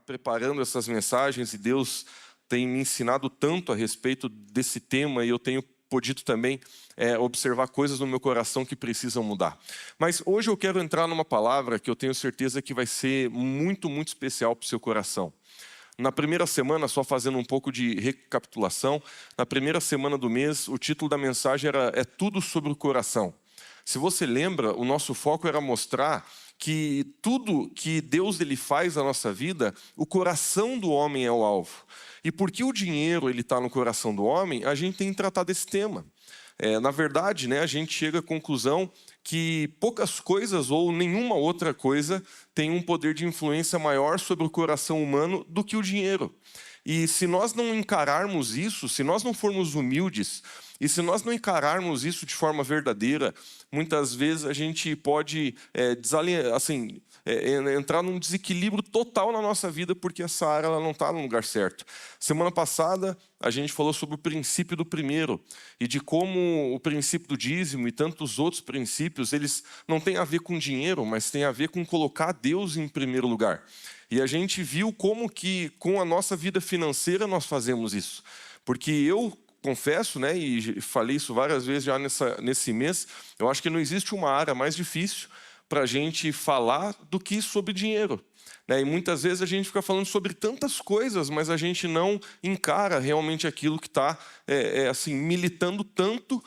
preparando essas mensagens e Deus tem me ensinado tanto a respeito desse tema e eu tenho podido também observar coisas no meu coração que precisam mudar. Mas hoje eu quero entrar numa palavra que eu tenho certeza que vai ser muito, muito especial para o seu coração. Na primeira semana, só fazendo um pouco de recapitulação, na primeira semana do mês, o título da mensagem era "É tudo sobre o coração". Se você lembra, o nosso foco era mostrar que tudo que Deus ele faz na nossa vida, o coração do homem é o alvo. E porque o dinheiro está no coração do homem, a gente tem que tratar desse tema. Na verdade, a gente chega à conclusão que poucas coisas ou nenhuma outra coisa tem um poder de influência maior sobre o coração humano do que o dinheiro. E se nós não encararmos isso, se nós não formos humildes, e se nós não encararmos isso de forma verdadeira, muitas vezes a gente pode entrar num desequilíbrio total na nossa vida, porque essa área ela não está no lugar certo. Semana passada, a gente falou sobre o princípio do primeiro, e de como o princípio do dízimo e tantos outros princípios, eles não têm a ver com dinheiro, mas têm a ver com colocar Deus em primeiro lugar. E a gente viu como que com a nossa vida financeira nós fazemos isso. Porque eu confesso, e falei isso várias vezes já nesse mês, eu acho que não existe uma área mais difícil para a gente falar do que sobre dinheiro. E muitas vezes a gente fica falando sobre tantas coisas, mas a gente não encara realmente aquilo que está militando tanto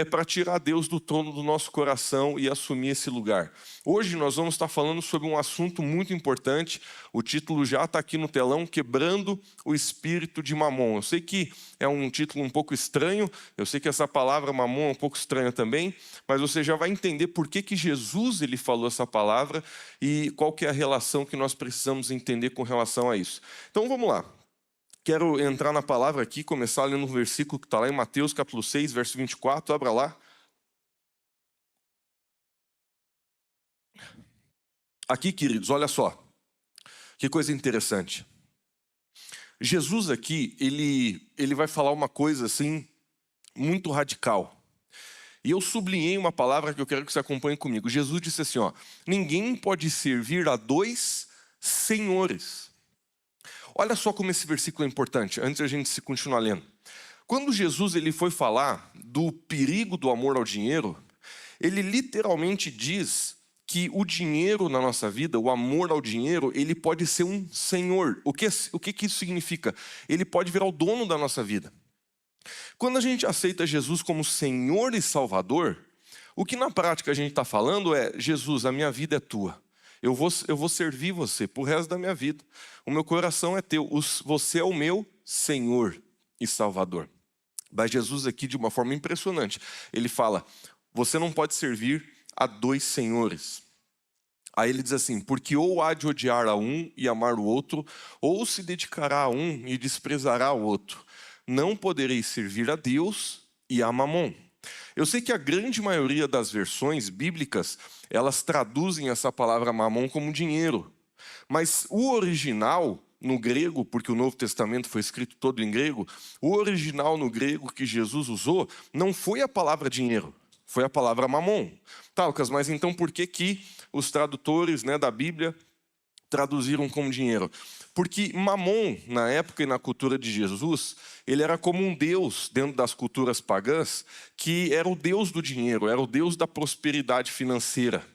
para tirar Deus do trono do nosso coração e assumir esse lugar. Hoje nós vamos estar falando sobre um assunto muito importante. O título já está aqui no telão, Quebrando o Espírito de Mamon. Eu sei que é um título um pouco estranho, eu sei que essa palavra mamon é um pouco estranha também, mas você já vai entender por que Jesus ele falou essa palavra e qual que é a relação que nós precisamos entender com relação a isso. Então vamos lá. Quero entrar na palavra aqui, começar lendo um versículo que está lá em Mateus capítulo 6, verso 24, abra lá. Aqui, queridos, olha só, que coisa interessante. Jesus aqui, ele vai falar uma coisa assim, muito radical. E eu sublinhei uma palavra que eu quero que você acompanhe comigo. Jesus disse assim, ninguém pode servir a dois senhores. Olha só como esse versículo é importante, antes a gente continuar lendo. Quando Jesus ele foi falar do perigo do amor ao dinheiro, ele literalmente diz que o dinheiro na nossa vida, o amor ao dinheiro, ele pode ser um senhor. O que isso significa? Ele pode virar o dono da nossa vida. Quando a gente aceita Jesus como Senhor e Salvador, o que na prática a gente está falando é, Jesus, a minha vida é tua. Eu vou servir você pro resto da minha vida. O meu coração é teu. Você é o meu Senhor e Salvador. Mas Jesus aqui, de uma forma impressionante, ele fala, você não pode servir a dois senhores. Aí ele diz assim, porque ou há de odiar a um e amar o outro, ou se dedicará a um e desprezará o outro. Não podereis servir a Deus e a Mamon. Eu sei que a grande maioria das versões bíblicas, elas traduzem essa palavra mamon como dinheiro. Mas o original, no grego, porque o Novo Testamento foi escrito todo em grego, o original no grego que Jesus usou não foi a palavra dinheiro, foi a palavra mamon. Tá, Lucas, mas então por que os tradutores da Bíblia traduziram como dinheiro? Porque Mamon, na época e na cultura de Jesus, ele era como um deus dentro das culturas pagãs, que era o deus do dinheiro, era o deus da prosperidade financeira.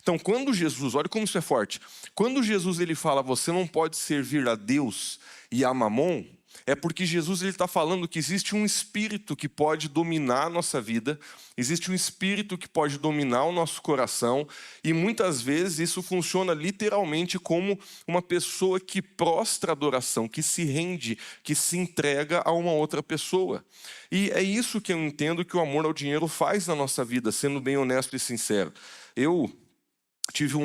Então, quando Jesus, olha como isso é forte, quando Jesus ele fala, você não pode servir a Deus e a Mamon, é porque Jesus está falando que existe um espírito que pode dominar a nossa vida, existe um espírito que pode dominar o nosso coração, e muitas vezes isso funciona literalmente como uma pessoa que prostra adoração, que se rende, que se entrega a uma outra pessoa. E é isso que eu entendo que o amor ao dinheiro faz na nossa vida, sendo bem honesto e sincero. Eu tive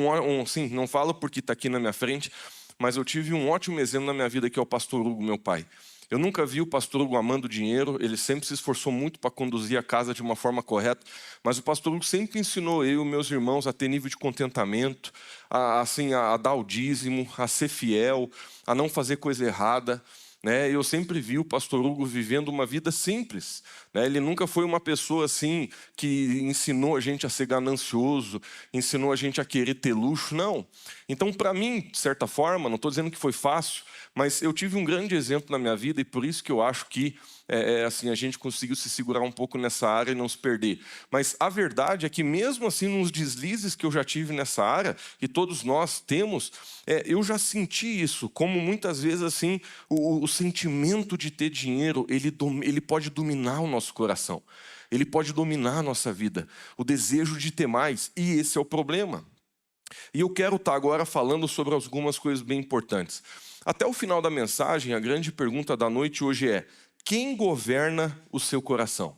não falo porque está aqui na minha frente, mas eu tive um ótimo exemplo na minha vida, que é o pastor Hugo, meu pai. Eu nunca vi o pastor Hugo amando dinheiro, ele sempre se esforçou muito para conduzir a casa de uma forma correta, mas o pastor Hugo sempre ensinou eu e meus irmãos a ter nível de contentamento, a dar o dízimo, a ser fiel, a não fazer coisa errada. né? Eu sempre vi o pastor Hugo vivendo uma vida simples, né? Ele nunca foi uma pessoa assim que ensinou a gente a ser ganancioso, ensinou a gente a querer ter luxo, não. Então, para mim, de certa forma, não estou dizendo que foi fácil, mas eu tive um grande exemplo na minha vida e por isso que eu acho que assim, a gente conseguiu se segurar um pouco nessa área e não se perder. Mas a verdade é que mesmo assim, nos deslizes que eu já tive nessa área, que todos nós temos, eu já senti isso, como muitas vezes assim, o sentimento de ter dinheiro, ele pode dominar o nosso coração. Ele pode dominar a nossa vida, o desejo de ter mais, e esse é o problema. E eu quero estar agora falando sobre algumas coisas bem importantes. Até o final da mensagem, a grande pergunta da noite hoje é: quem governa o seu coração?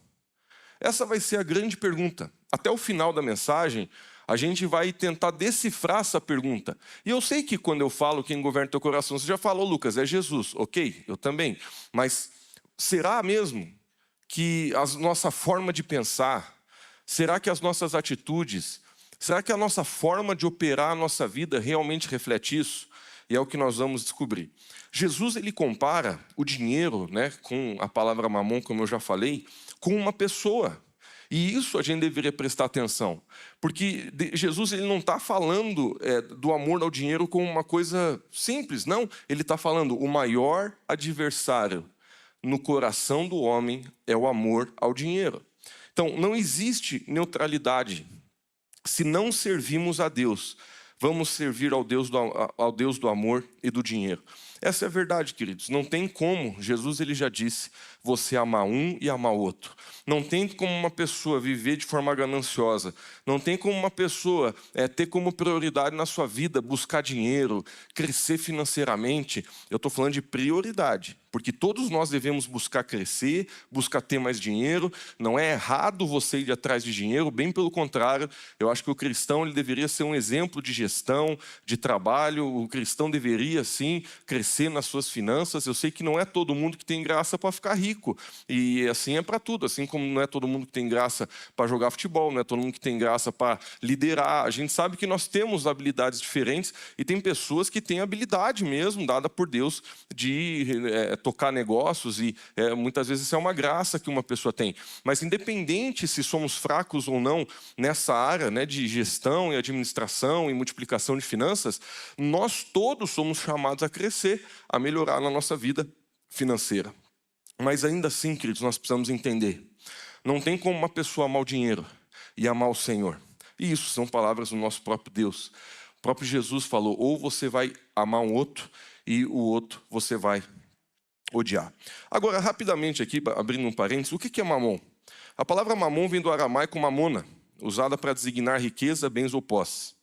Essa vai ser a grande pergunta. Até o final da mensagem, a gente vai tentar decifrar essa pergunta. E eu sei que quando eu falo quem governa o teu coração, você já falou, Lucas, é Jesus. Ok, eu também. Mas será mesmo que a nossa forma de pensar, será que as nossas atitudes, será que a nossa forma de operar a nossa vida realmente reflete isso? E é o que nós vamos descobrir. Jesus, ele compara o dinheiro, né, com a palavra mamon, como eu já falei, com uma pessoa. E isso a gente deveria prestar atenção. Porque Jesus, ele não está falando do amor ao dinheiro como uma coisa simples, não. Ele está falando o maior adversário no coração do homem é o amor ao dinheiro. Então, não existe neutralidade. Se não servimos a Deus, vamos servir ao Deus do amor e do dinheiro. Essa é a verdade, queridos. Não tem como, Jesus ele já disse, você amar um e amar o outro. Não tem como uma pessoa viver de forma gananciosa. Não tem como uma pessoa ter como prioridade na sua vida buscar dinheiro, crescer financeiramente. Eu estou falando de prioridade. Porque todos nós devemos buscar crescer, buscar ter mais dinheiro. Não é errado você ir atrás de dinheiro, bem pelo contrário. Eu acho que o cristão ele deveria ser um exemplo de gestão, de trabalho. O cristão deveria, sim, crescer nas suas finanças. Eu sei que não é todo mundo que tem graça para ficar rico. E assim é para tudo. Assim como não é todo mundo que tem graça para jogar futebol, não é todo mundo que tem graça para liderar. A gente sabe que nós temos habilidades diferentes e tem pessoas que têm habilidade mesmo, dada por Deus, de tocar negócios e muitas vezes isso é uma graça que uma pessoa tem. Mas independente se somos fracos ou não nessa área, né, de gestão e administração e multiplicação de finanças, nós todos somos chamados a crescer, a melhorar na nossa vida financeira. Mas ainda assim, queridos, nós precisamos entender. Não tem como uma pessoa amar o dinheiro e amar o Senhor. E isso são palavras do nosso próprio Deus. O próprio Jesus falou, ou você vai amar um outro e o outro você vai odiar. Agora, rapidamente aqui, abrindo um parênteses, o que é mamon? A palavra mamon vem do aramaico mamona, usada para designar riqueza, bens ou posses.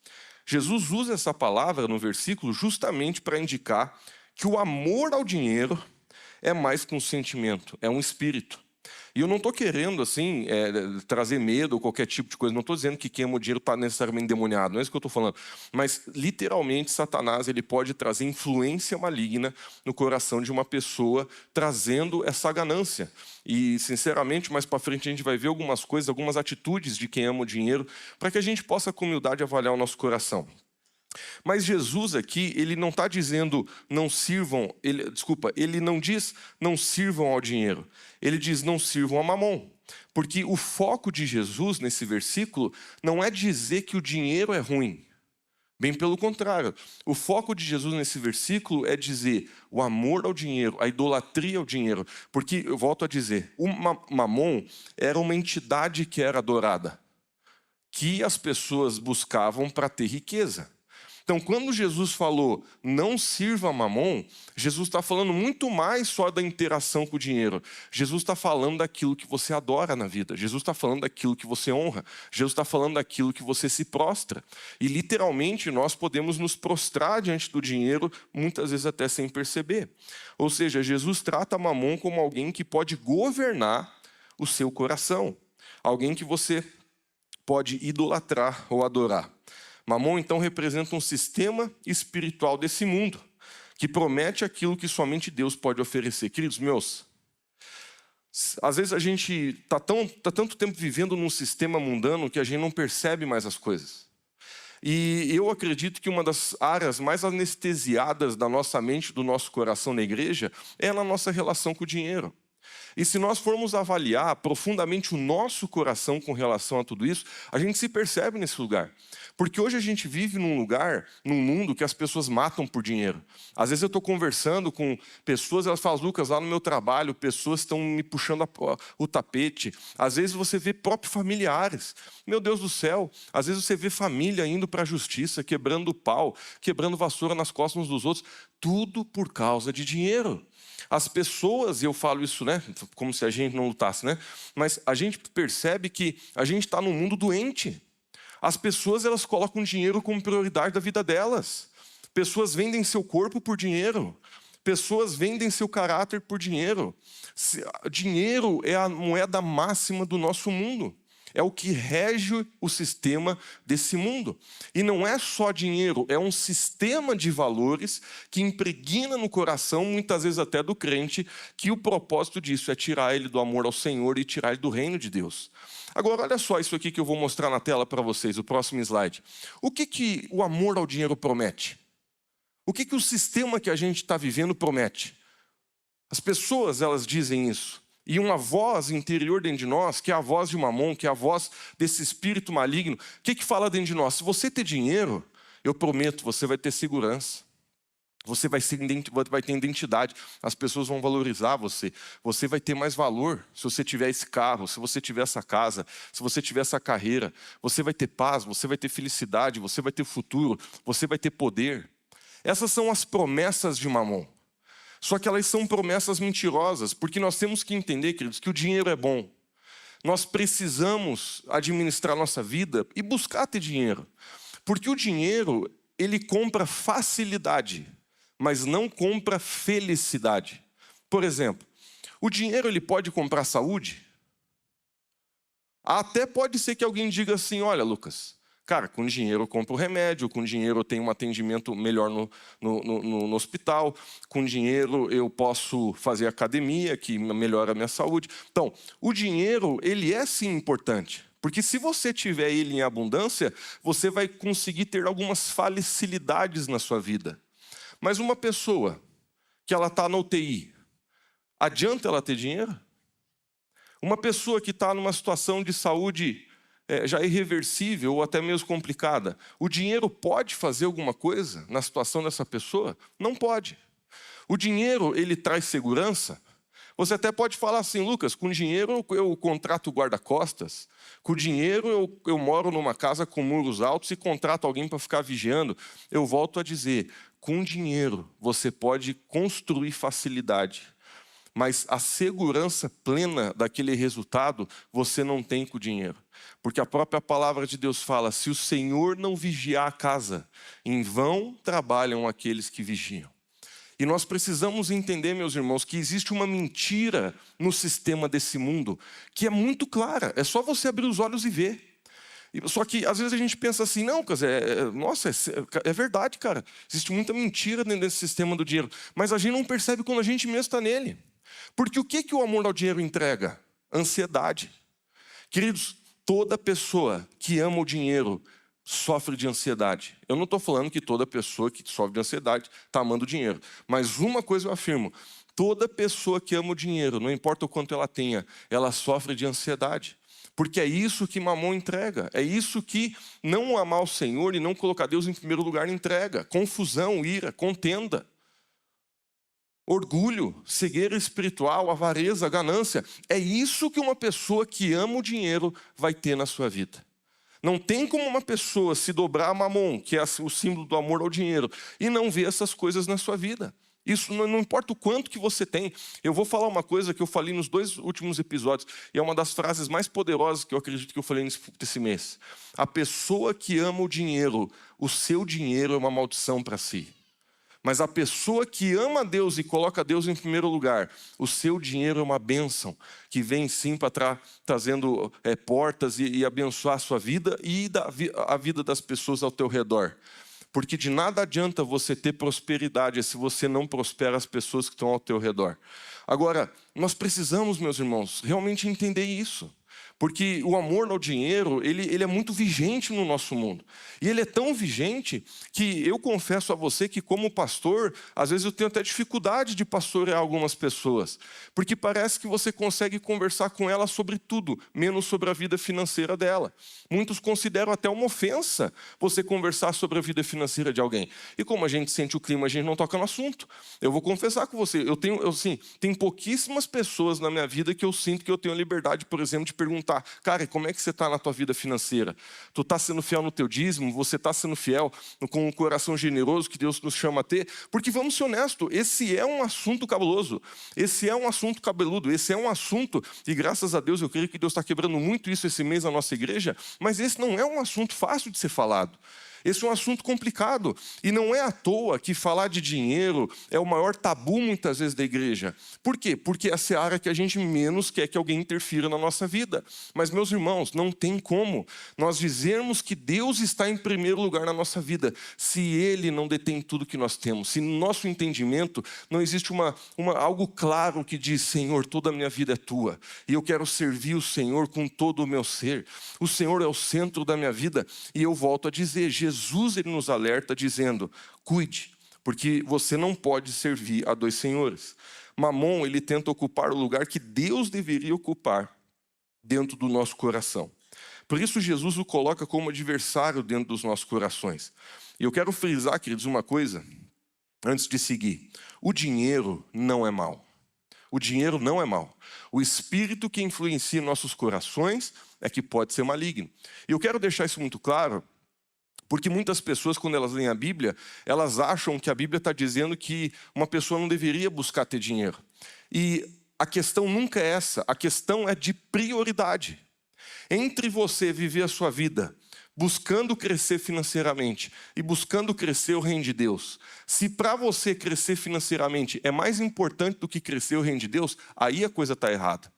Jesus usa essa palavra no versículo justamente para indicar que o amor ao dinheiro é mais que um sentimento, é um espírito. E eu não estou querendo, assim, trazer medo ou qualquer tipo de coisa. Não estou dizendo que quem ama o dinheiro está necessariamente endemoniado. Não é isso que eu estou falando. Mas, literalmente, Satanás ele pode trazer influência maligna no coração de uma pessoa, trazendo essa ganância. E, sinceramente, mais para frente a gente vai ver algumas coisas, algumas atitudes de quem ama o dinheiro, para que a gente possa, com humildade, avaliar o nosso coração. Mas Jesus aqui, ele não está dizendo não sirvam, ele não diz não sirvam ao dinheiro. Ele diz não sirvam a mamon. Porque o foco de Jesus nesse versículo não é dizer que o dinheiro é ruim. Bem pelo contrário. O foco de Jesus nesse versículo é dizer o amor ao dinheiro, a idolatria ao dinheiro. Porque, eu volto a dizer, o mamon era uma entidade que era adorada, que as pessoas buscavam para ter riqueza. Então, quando Jesus falou, não sirva a mamon, Jesus está falando muito mais só da interação com o dinheiro. Jesus está falando daquilo que você adora na vida. Jesus está falando daquilo que você honra. Jesus está falando daquilo que você se prostra. E, literalmente, nós podemos nos prostrar diante do dinheiro, muitas vezes até sem perceber. Ou seja, Jesus trata a mamon como alguém que pode governar o seu coração. Alguém que você pode idolatrar ou adorar. Mamon, então, representa um sistema espiritual desse mundo, que promete aquilo que somente Deus pode oferecer. Queridos meus, às vezes a gente está tanto tempo vivendo num sistema mundano que a gente não percebe mais as coisas. E eu acredito que uma das áreas mais anestesiadas da nossa mente, do nosso coração na igreja, é na nossa relação com o dinheiro. E se nós formos avaliar profundamente o nosso coração com relação a tudo isso, a gente se percebe nesse lugar. Porque hoje a gente vive num lugar, num mundo que as pessoas matam por dinheiro. Às vezes eu estou conversando com pessoas, elas falam, Lucas, lá no meu trabalho, pessoas estão me puxando o tapete. Às vezes você vê próprios familiares. Meu Deus do céu, às vezes você vê família indo para a justiça, quebrando o pau, quebrando vassoura nas costas uns dos outros. Tudo por causa de dinheiro. As pessoas, e eu falo isso, né, como se a gente não lutasse, né? Mas a gente percebe que a gente está num mundo doente. As pessoas, elas colocam dinheiro como prioridade da vida delas. Pessoas vendem seu corpo por dinheiro. Pessoas vendem seu caráter por dinheiro. Dinheiro é a moeda máxima do nosso mundo. É o que rege o sistema desse mundo. E não é só dinheiro, é um sistema de valores que impregna no coração, muitas vezes até do crente, que o propósito disso é tirar ele do amor ao Senhor e tirar ele do reino de Deus. Agora, olha só isso aqui que eu vou mostrar na tela para vocês, o próximo slide. O que o amor ao dinheiro promete? O que o sistema que a gente está vivendo promete? As pessoas, elas dizem isso. E uma voz interior dentro de nós, que é a voz de Mamon, que é a voz desse espírito maligno, o que fala dentro de nós? Se você ter dinheiro, eu prometo, você vai ter segurança. Você vai ter identidade. As pessoas vão valorizar você. Você vai ter mais valor se você tiver esse carro, se você tiver essa casa, se você tiver essa carreira. Você vai ter paz, você vai ter felicidade, você vai ter futuro, você vai ter poder. Essas são as promessas de Mamon. Só que elas são promessas mentirosas, porque nós temos que entender, queridos, que o dinheiro é bom. Nós precisamos administrar nossa vida e buscar ter dinheiro. Porque o dinheiro, ele compra facilidade, mas não compra felicidade. Por exemplo, o dinheiro ele pode comprar saúde? Até pode ser que alguém diga assim, olha, Lucas, cara, com dinheiro eu compro remédio, com dinheiro eu tenho um atendimento melhor no hospital, com dinheiro eu posso fazer academia, que melhora a minha saúde. Então, o dinheiro, ele é sim importante, porque se você tiver ele em abundância, você vai conseguir ter algumas facilidades na sua vida. Mas uma pessoa que ela está na UTI, adianta ela ter dinheiro? Uma pessoa que está numa situação de saúde já irreversível ou até mesmo complicada, o dinheiro pode fazer alguma coisa na situação dessa pessoa? Não pode. O dinheiro, ele traz segurança? Você até pode falar assim, Lucas, com dinheiro eu contrato guarda-costas, com dinheiro eu moro numa casa com muros altos e contrato alguém para ficar vigiando. Eu volto a dizer, com dinheiro você pode construir facilidade, mas a segurança plena daquele resultado você não tem com o dinheiro. Porque a própria palavra de Deus fala, se o Senhor não vigiar a casa, em vão trabalham aqueles que vigiam. E nós precisamos entender, meus irmãos, que existe uma mentira no sistema desse mundo, que é muito clara, é só você abrir os olhos e ver. Só que às vezes a gente pensa assim, não, nossa, é verdade, cara, existe muita mentira dentro desse sistema do dinheiro, mas a gente não percebe quando a gente mesmo está nele. Porque o que o amor ao dinheiro entrega? Ansiedade. Queridos, toda pessoa que ama o dinheiro sofre de ansiedade. Eu não estou falando que toda pessoa que sofre de ansiedade está amando dinheiro. Mas uma coisa eu afirmo, toda pessoa que ama o dinheiro, não importa o quanto ela tenha, ela sofre de ansiedade. Porque é isso que Mamon entrega. É isso que não amar o Senhor e não colocar Deus em primeiro lugar entrega. Confusão, ira, contenda. Orgulho, cegueira espiritual, avareza, ganância. É isso que uma pessoa que ama o dinheiro vai ter na sua vida. Não tem como uma pessoa se dobrar a Mamon, que é o símbolo do amor ao dinheiro, e não ver essas coisas na sua vida. Isso não importa o quanto que você tem. Eu vou falar uma coisa que eu falei nos 2 últimos episódios, e é uma das frases mais poderosas que eu acredito que eu falei nesse mês. A pessoa que ama o dinheiro, o seu dinheiro é uma maldição para si. Mas a pessoa que ama Deus e coloca Deus em primeiro lugar, o seu dinheiro é uma bênção, que vem sim para trazendo portas e abençoar a sua vida e a vida das pessoas ao teu redor. Porque de nada adianta você ter prosperidade se você não prospera as pessoas que estão ao teu redor. Agora, nós precisamos, meus irmãos, realmente entender isso. Porque o amor ao dinheiro, ele é muito vigente no nosso mundo. E ele é tão vigente que eu confesso a você que, como pastor, às vezes eu tenho até dificuldade de pastorear algumas pessoas. Porque parece que você consegue conversar com ela sobre tudo, menos sobre a vida financeira dela. Muitos consideram até uma ofensa você conversar sobre a vida financeira de alguém. E como a gente sente o clima, a gente não toca no assunto. Eu vou confessar com você, tem pouquíssimas pessoas na minha vida que eu sinto que eu tenho a liberdade, por exemplo, de perguntar: cara, como é que você está na tua vida financeira? Tu está sendo fiel no teu dízimo? Você está sendo fiel com o coração generoso que Deus nos chama a ter? Porque vamos ser honestos, esse é um assunto cabuloso, esse é um assunto cabeludo, esse é um assunto, e graças a Deus eu creio que Deus está quebrando muito isso esse mês na nossa igreja, mas esse não é um assunto fácil de ser falado. Esse é um assunto complicado, e não é à toa que falar de dinheiro é o maior tabu muitas vezes da igreja. Por quê? Porque essa é a área que a gente menos quer que alguém interfira na nossa vida. Mas, meus irmãos, não tem como nós dizermos que Deus está em primeiro lugar na nossa vida, se Ele não detém tudo que nós temos, se no nosso entendimento não existe algo claro que diz: Senhor, toda a minha vida é Tua, e eu quero servir o Senhor com todo o meu ser. O Senhor é o centro da minha vida, e eu volto a dizer, Jesus ele nos alerta dizendo: cuide, porque você não pode servir a dois senhores. Mamon, ele tenta ocupar o lugar que Deus deveria ocupar dentro do nosso coração. Por isso Jesus o coloca como adversário dentro dos nossos corações. E eu quero frisar, queridos, uma coisa, antes de seguir: o dinheiro não é mau. O dinheiro não é mau. O espírito que influencia nossos corações é que pode ser maligno. E eu quero deixar isso muito claro, porque muitas pessoas, quando elas leem a Bíblia, elas acham que a Bíblia está dizendo que uma pessoa não deveria buscar ter dinheiro. E a questão nunca é essa, a questão é de prioridade. Entre você viver a sua vida buscando crescer financeiramente e buscando crescer o reino de Deus, se para você crescer financeiramente é mais importante do que crescer o reino de Deus, aí a coisa está errada.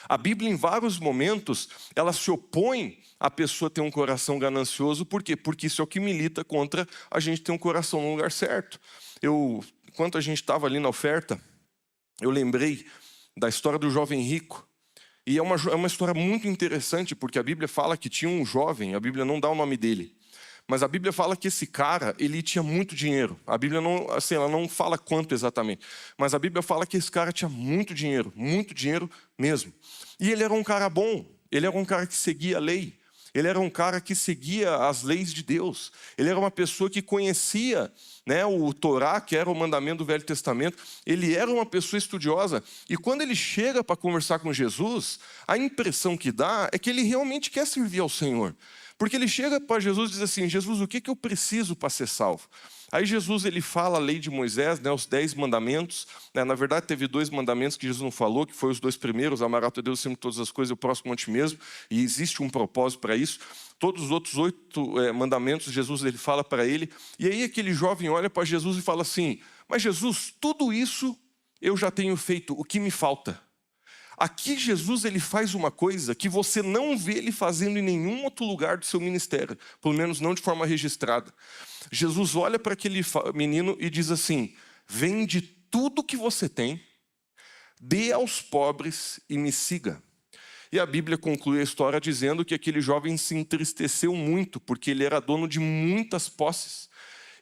A Bíblia, em vários momentos, ela se opõe à pessoa ter um coração ganancioso. Por quê? Porque isso é o que milita contra a gente ter um coração no lugar certo. Enquanto a gente estava ali na oferta, eu lembrei da história do jovem rico. E é uma história muito interessante, porque a Bíblia fala que tinha um jovem, a Bíblia não dá o nome dele, mas a Bíblia fala que esse cara, ele tinha muito dinheiro. A Bíblia não, assim, ela não fala quanto exatamente, mas a Bíblia fala que esse cara tinha muito dinheiro mesmo. E ele era um cara bom, ele era um cara que seguia a lei, ele era um cara que seguia as leis de Deus, ele era uma pessoa que conhecia, né, o Torá, que era o mandamento do Velho Testamento, ele era uma pessoa estudiosa, e quando ele chega para conversar com Jesus, a impressão que dá é que ele realmente quer servir ao Senhor. Porque ele chega para Jesus e diz assim: Jesus, o que eu preciso para ser salvo? Aí Jesus ele fala a lei de Moisés, né, os 10 mandamentos. Né, na verdade, teve 2 mandamentos que Jesus não falou, que foram os 2 primeiros: amarás a Deus acima de todas as coisas e o próximo a ti mesmo. E existe um propósito para isso. Todos os outros 8 mandamentos, Jesus ele fala para ele. E aí aquele jovem olha para Jesus e fala assim: mas Jesus, tudo isso eu já tenho feito, o que me falta? Aqui Jesus ele faz uma coisa que você não vê ele fazendo em nenhum outro lugar do seu ministério, pelo menos não de forma registrada. Jesus olha para aquele menino e diz assim: vende tudo que você tem, dê aos pobres e me siga. E a Bíblia conclui a história dizendo que aquele jovem se entristeceu muito, porque ele era dono de muitas posses.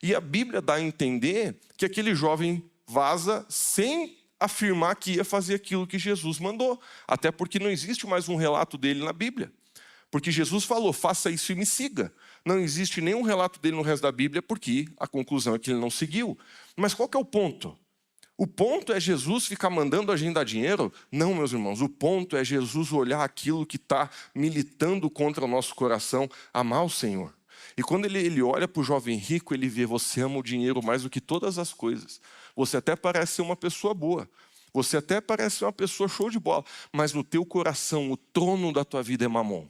E a Bíblia dá a entender que aquele jovem vaza sem afirmar que ia fazer aquilo que Jesus mandou. Até porque não existe mais um relato dele na Bíblia. Porque Jesus falou: faça isso e me siga. Não existe nenhum relato dele no resto da Bíblia, porque a conclusão é que ele não seguiu. Mas qual que é o ponto? O ponto é Jesus ficar mandando a gente dar dinheiro? Não, meus irmãos. O ponto é Jesus olhar aquilo que está militando contra o nosso coração, amar o Senhor. E quando ele olha para o jovem rico, ele vê: você ama o dinheiro mais do que todas as coisas. Você até parece ser uma pessoa boa. Você até parece ser uma pessoa show de bola. Mas no teu coração, o trono da tua vida é mamon.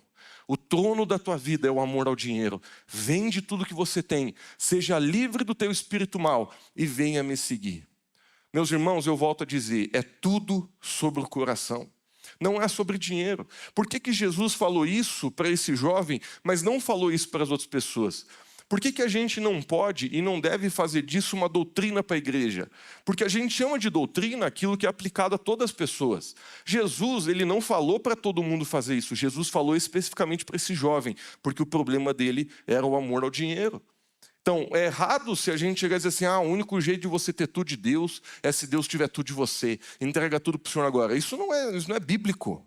O trono da tua vida é o amor ao dinheiro. Vende tudo que você tem. Seja livre do teu espírito mau e venha me seguir. Meus irmãos, eu volto a dizer, é tudo sobre o coração. Não é sobre dinheiro. Por que Jesus falou isso para esse jovem, mas não falou isso para as outras pessoas? Por que a gente não pode e não deve fazer disso uma doutrina para a igreja? Porque a gente chama de doutrina aquilo que é aplicado a todas as pessoas. Jesus, ele não falou para todo mundo fazer isso. Jesus falou especificamente para esse jovem, porque o problema dele era o amor ao dinheiro. Então, é errado se a gente chegar e dizer assim, o único jeito de você ter tudo de Deus é se Deus tiver tudo de você. Entrega tudo para o Senhor agora. Isso não é bíblico.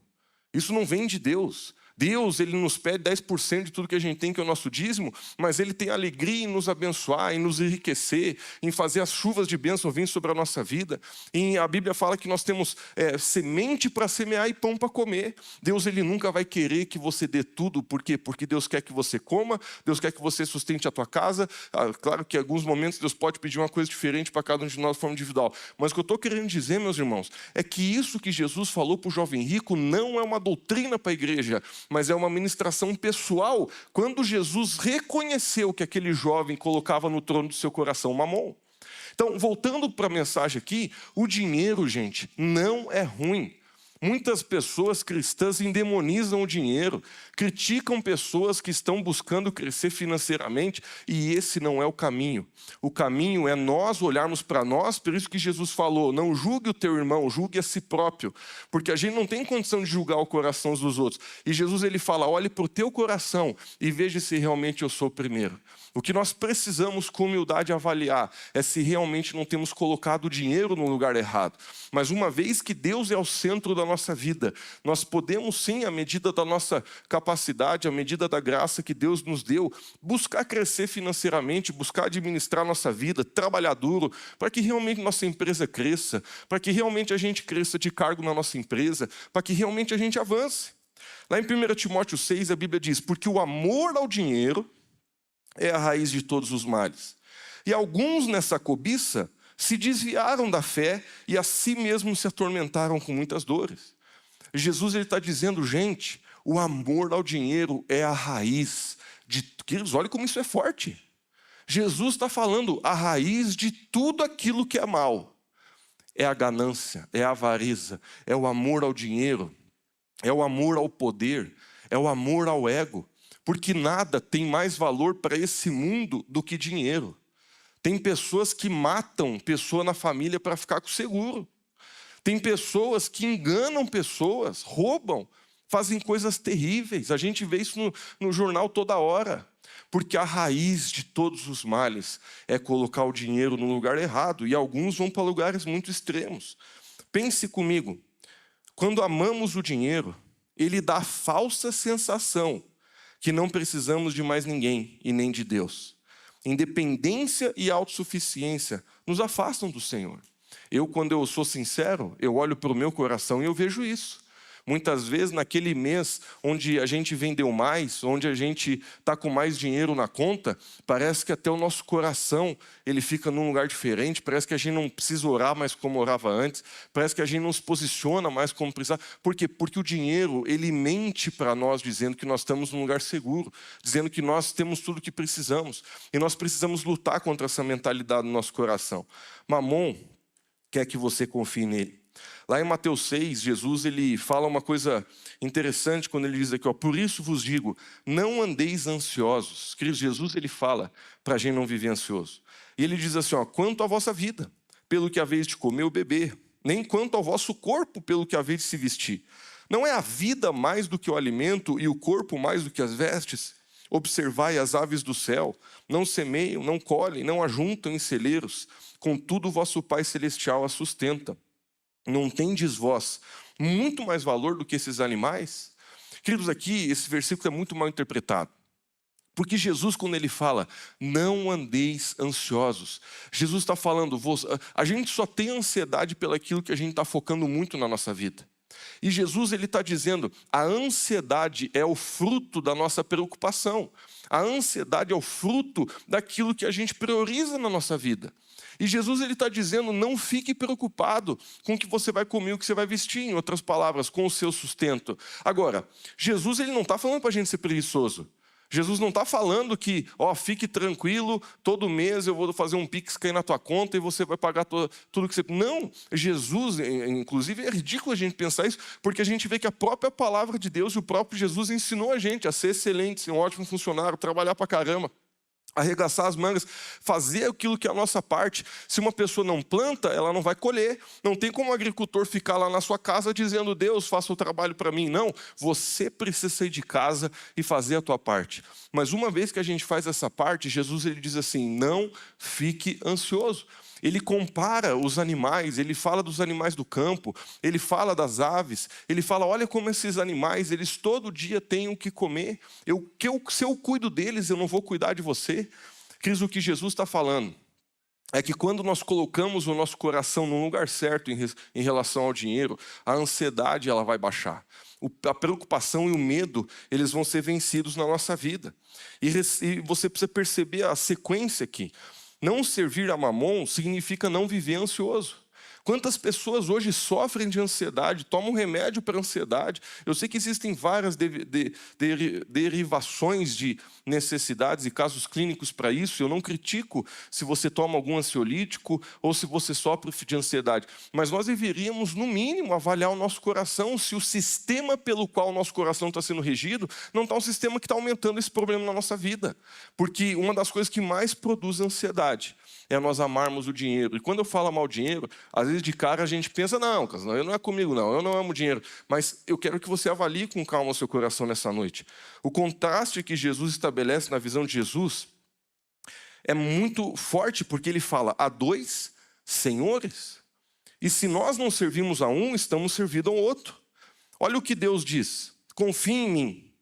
Isso não vem de Deus. Deus, ele nos pede 10% de tudo que a gente tem, que é o nosso dízimo, mas ele tem alegria em nos abençoar, em nos enriquecer, em fazer as chuvas de bênção virem sobre a nossa vida. E a Bíblia fala que nós temos semente para semear e pão para comer. Deus, ele nunca vai querer que você dê tudo. Por quê? Porque Deus quer que você coma, Deus quer que você sustente a tua casa. Claro que em alguns momentos Deus pode pedir uma coisa diferente para cada um de nós de forma individual. Mas o que eu estou querendo dizer, meus irmãos, é que isso que Jesus falou para o jovem rico não é uma doutrina para a igreja, mas é uma ministração pessoal, quando Jesus reconheceu que aquele jovem colocava no trono do seu coração Mamon. Então, voltando para a mensagem aqui, o dinheiro, gente, não é ruim. Muitas pessoas cristãs endemonizam o dinheiro, criticam pessoas que estão buscando crescer financeiramente, e esse não é o caminho. O caminho é nós olharmos para nós, por isso que Jesus falou, não julgue o teu irmão, julgue a si próprio, porque a gente não tem condição de julgar o coração dos outros. E Jesus, ele fala, olhe para o teu coração e veja se realmente eu sou o primeiro. O que nós precisamos com humildade avaliar é se realmente não temos colocado o dinheiro no lugar errado. Mas uma vez que Deus é o centro da nossa vida, nós podemos sim, à medida da nossa capacidade, à medida da graça que Deus nos deu, buscar crescer financeiramente, buscar administrar nossa vida, trabalhar duro, para que realmente nossa empresa cresça, para que realmente a gente cresça de cargo na nossa empresa, para que realmente a gente avance. Lá em 1 Timóteo 6, a Bíblia diz, porque o amor ao dinheiro é a raiz de todos os males. E alguns nessa cobiça se desviaram da fé e a si mesmos se atormentaram com muitas dores. Jesus está dizendo, gente, o amor ao dinheiro é a raiz de... Queridos, olha como isso é forte. Jesus está falando, a raiz de tudo aquilo que é mal. É a ganância, é a avareza, é o amor ao dinheiro, é o amor ao poder, é o amor ao ego. Porque nada tem mais valor para esse mundo do que dinheiro. Tem pessoas que matam pessoa na família para ficar com seguro. Tem pessoas que enganam pessoas, roubam, fazem coisas terríveis. A gente vê isso no jornal toda hora. Porque a raiz de todos os males é colocar o dinheiro no lugar errado. E alguns vão para lugares muito extremos. Pense comigo, quando amamos o dinheiro, ele dá a falsa sensação que não precisamos de mais ninguém e nem de Deus. Independência e autossuficiência nos afastam do Senhor. Quando eu sou sincero, eu olho para o meu coração e eu vejo isso. Muitas vezes, naquele mês onde a gente vendeu mais, onde a gente está com mais dinheiro na conta, parece que até o nosso coração ele fica num lugar diferente, parece que a gente não precisa orar mais como orava antes, parece que a gente não se posiciona mais como precisava. Por quê? Porque o dinheiro, ele mente para nós, dizendo que nós estamos num lugar seguro, dizendo que nós temos tudo o que precisamos, e nós precisamos lutar contra essa mentalidade no nosso coração. Mamon quer que você confie nele. Lá em Mateus 6, Jesus ele fala uma coisa interessante quando ele diz aqui, por isso vos digo, não andeis ansiosos. Queridos, Jesus ele fala para a gente não viver ansioso. E ele diz assim, quanto à vossa vida, pelo que haveis de comer ou beber, nem quanto ao vosso corpo, pelo que haveis de se vestir. Não é a vida mais do que o alimento e o corpo mais do que as vestes? Observai as aves do céu, não semeiam, não colhem, não ajuntam em celeiros, contudo o vosso Pai Celestial as sustenta. Não tendes vós muito mais valor do que esses animais? Queridos, aqui esse versículo é muito mal interpretado. Porque Jesus, quando ele fala, não andeis ansiosos, Jesus está falando, a gente só tem ansiedade pelaquilo que a gente está focando muito na nossa vida. E Jesus ele está dizendo, a ansiedade é o fruto da nossa preocupação. A ansiedade é o fruto daquilo que a gente prioriza na nossa vida. E Jesus ele está dizendo, não fique preocupado com o que você vai comer, o que você vai vestir, em outras palavras, com o seu sustento. Agora, Jesus ele não está falando para a gente ser preguiçoso. Jesus não está falando que, fique tranquilo, todo mês eu vou fazer um pix cair na tua conta e você vai pagar tudo que você... Não, Jesus, inclusive é ridículo a gente pensar isso, porque a gente vê que a própria palavra de Deus e o próprio Jesus ensinou a gente a ser excelente, ser um ótimo funcionário, trabalhar pra caramba. Arregaçar as mangas, fazer aquilo que é a nossa parte. Se uma pessoa não planta, ela não vai colher. Não tem como o agricultor ficar lá na sua casa dizendo: Deus, faça o trabalho para mim. Não, você precisa sair de casa e fazer a tua parte. Mas uma vez que a gente faz essa parte, Jesus ele diz assim: não fique ansioso. Ele compara os animais, ele fala dos animais do campo, ele fala das aves, ele fala: olha como esses animais, eles todo dia têm o que comer. Se eu cuido deles, eu não vou cuidar de você. Queridos, o que Jesus está falando é que quando nós colocamos o nosso coração no lugar certo em relação ao dinheiro, a ansiedade ela vai baixar. A preocupação e o medo, eles vão ser vencidos na nossa vida. E você precisa perceber a sequência aqui. Não servir a Mamon significa não viver ansioso. Quantas pessoas hoje sofrem de ansiedade, tomam remédio para ansiedade? Eu sei que existem várias derivações de necessidades e casos clínicos para isso. Eu não critico se você toma algum ansiolítico ou se você sofre de ansiedade. Mas nós deveríamos, no mínimo, avaliar o nosso coração se o sistema pelo qual o nosso coração está sendo regido não está um sistema que está aumentando esse problema na nossa vida. Porque uma das coisas que mais produz ansiedade é nós amarmos o dinheiro. E quando eu falo amar o dinheiro, às vezes de cara a gente pensa: não, não é comigo não, eu não amo dinheiro. Mas eu quero que você avalie com calma o seu coração nessa noite. O contraste que Jesus estabelece na visão de Jesus é muito forte, porque ele fala: há dois senhores. E se nós não servimos a um, estamos servindo ao outro. Olha o que Deus diz: confie em mim,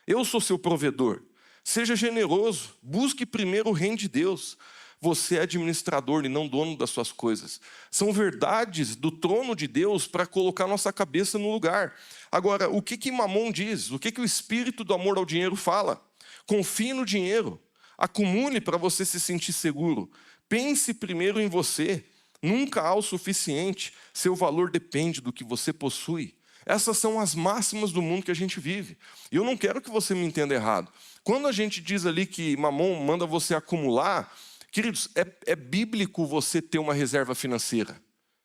eu sou seu provedor. Seja generoso, busque primeiro o reino de Deus. Você é administrador e não dono das suas coisas. São verdades do trono de Deus para colocar nossa cabeça no lugar. Agora, o que Mamon diz? O que o espírito do amor ao dinheiro fala? Confie no dinheiro. Acumule para você se sentir seguro. Pense primeiro em você. Nunca há o suficiente. Seu valor depende do que você possui. Essas são as máximas do mundo que a gente vive. E eu não quero que você me entenda errado. Quando a gente diz ali que Mamon manda você acumular, queridos, é bíblico você ter uma reserva financeira.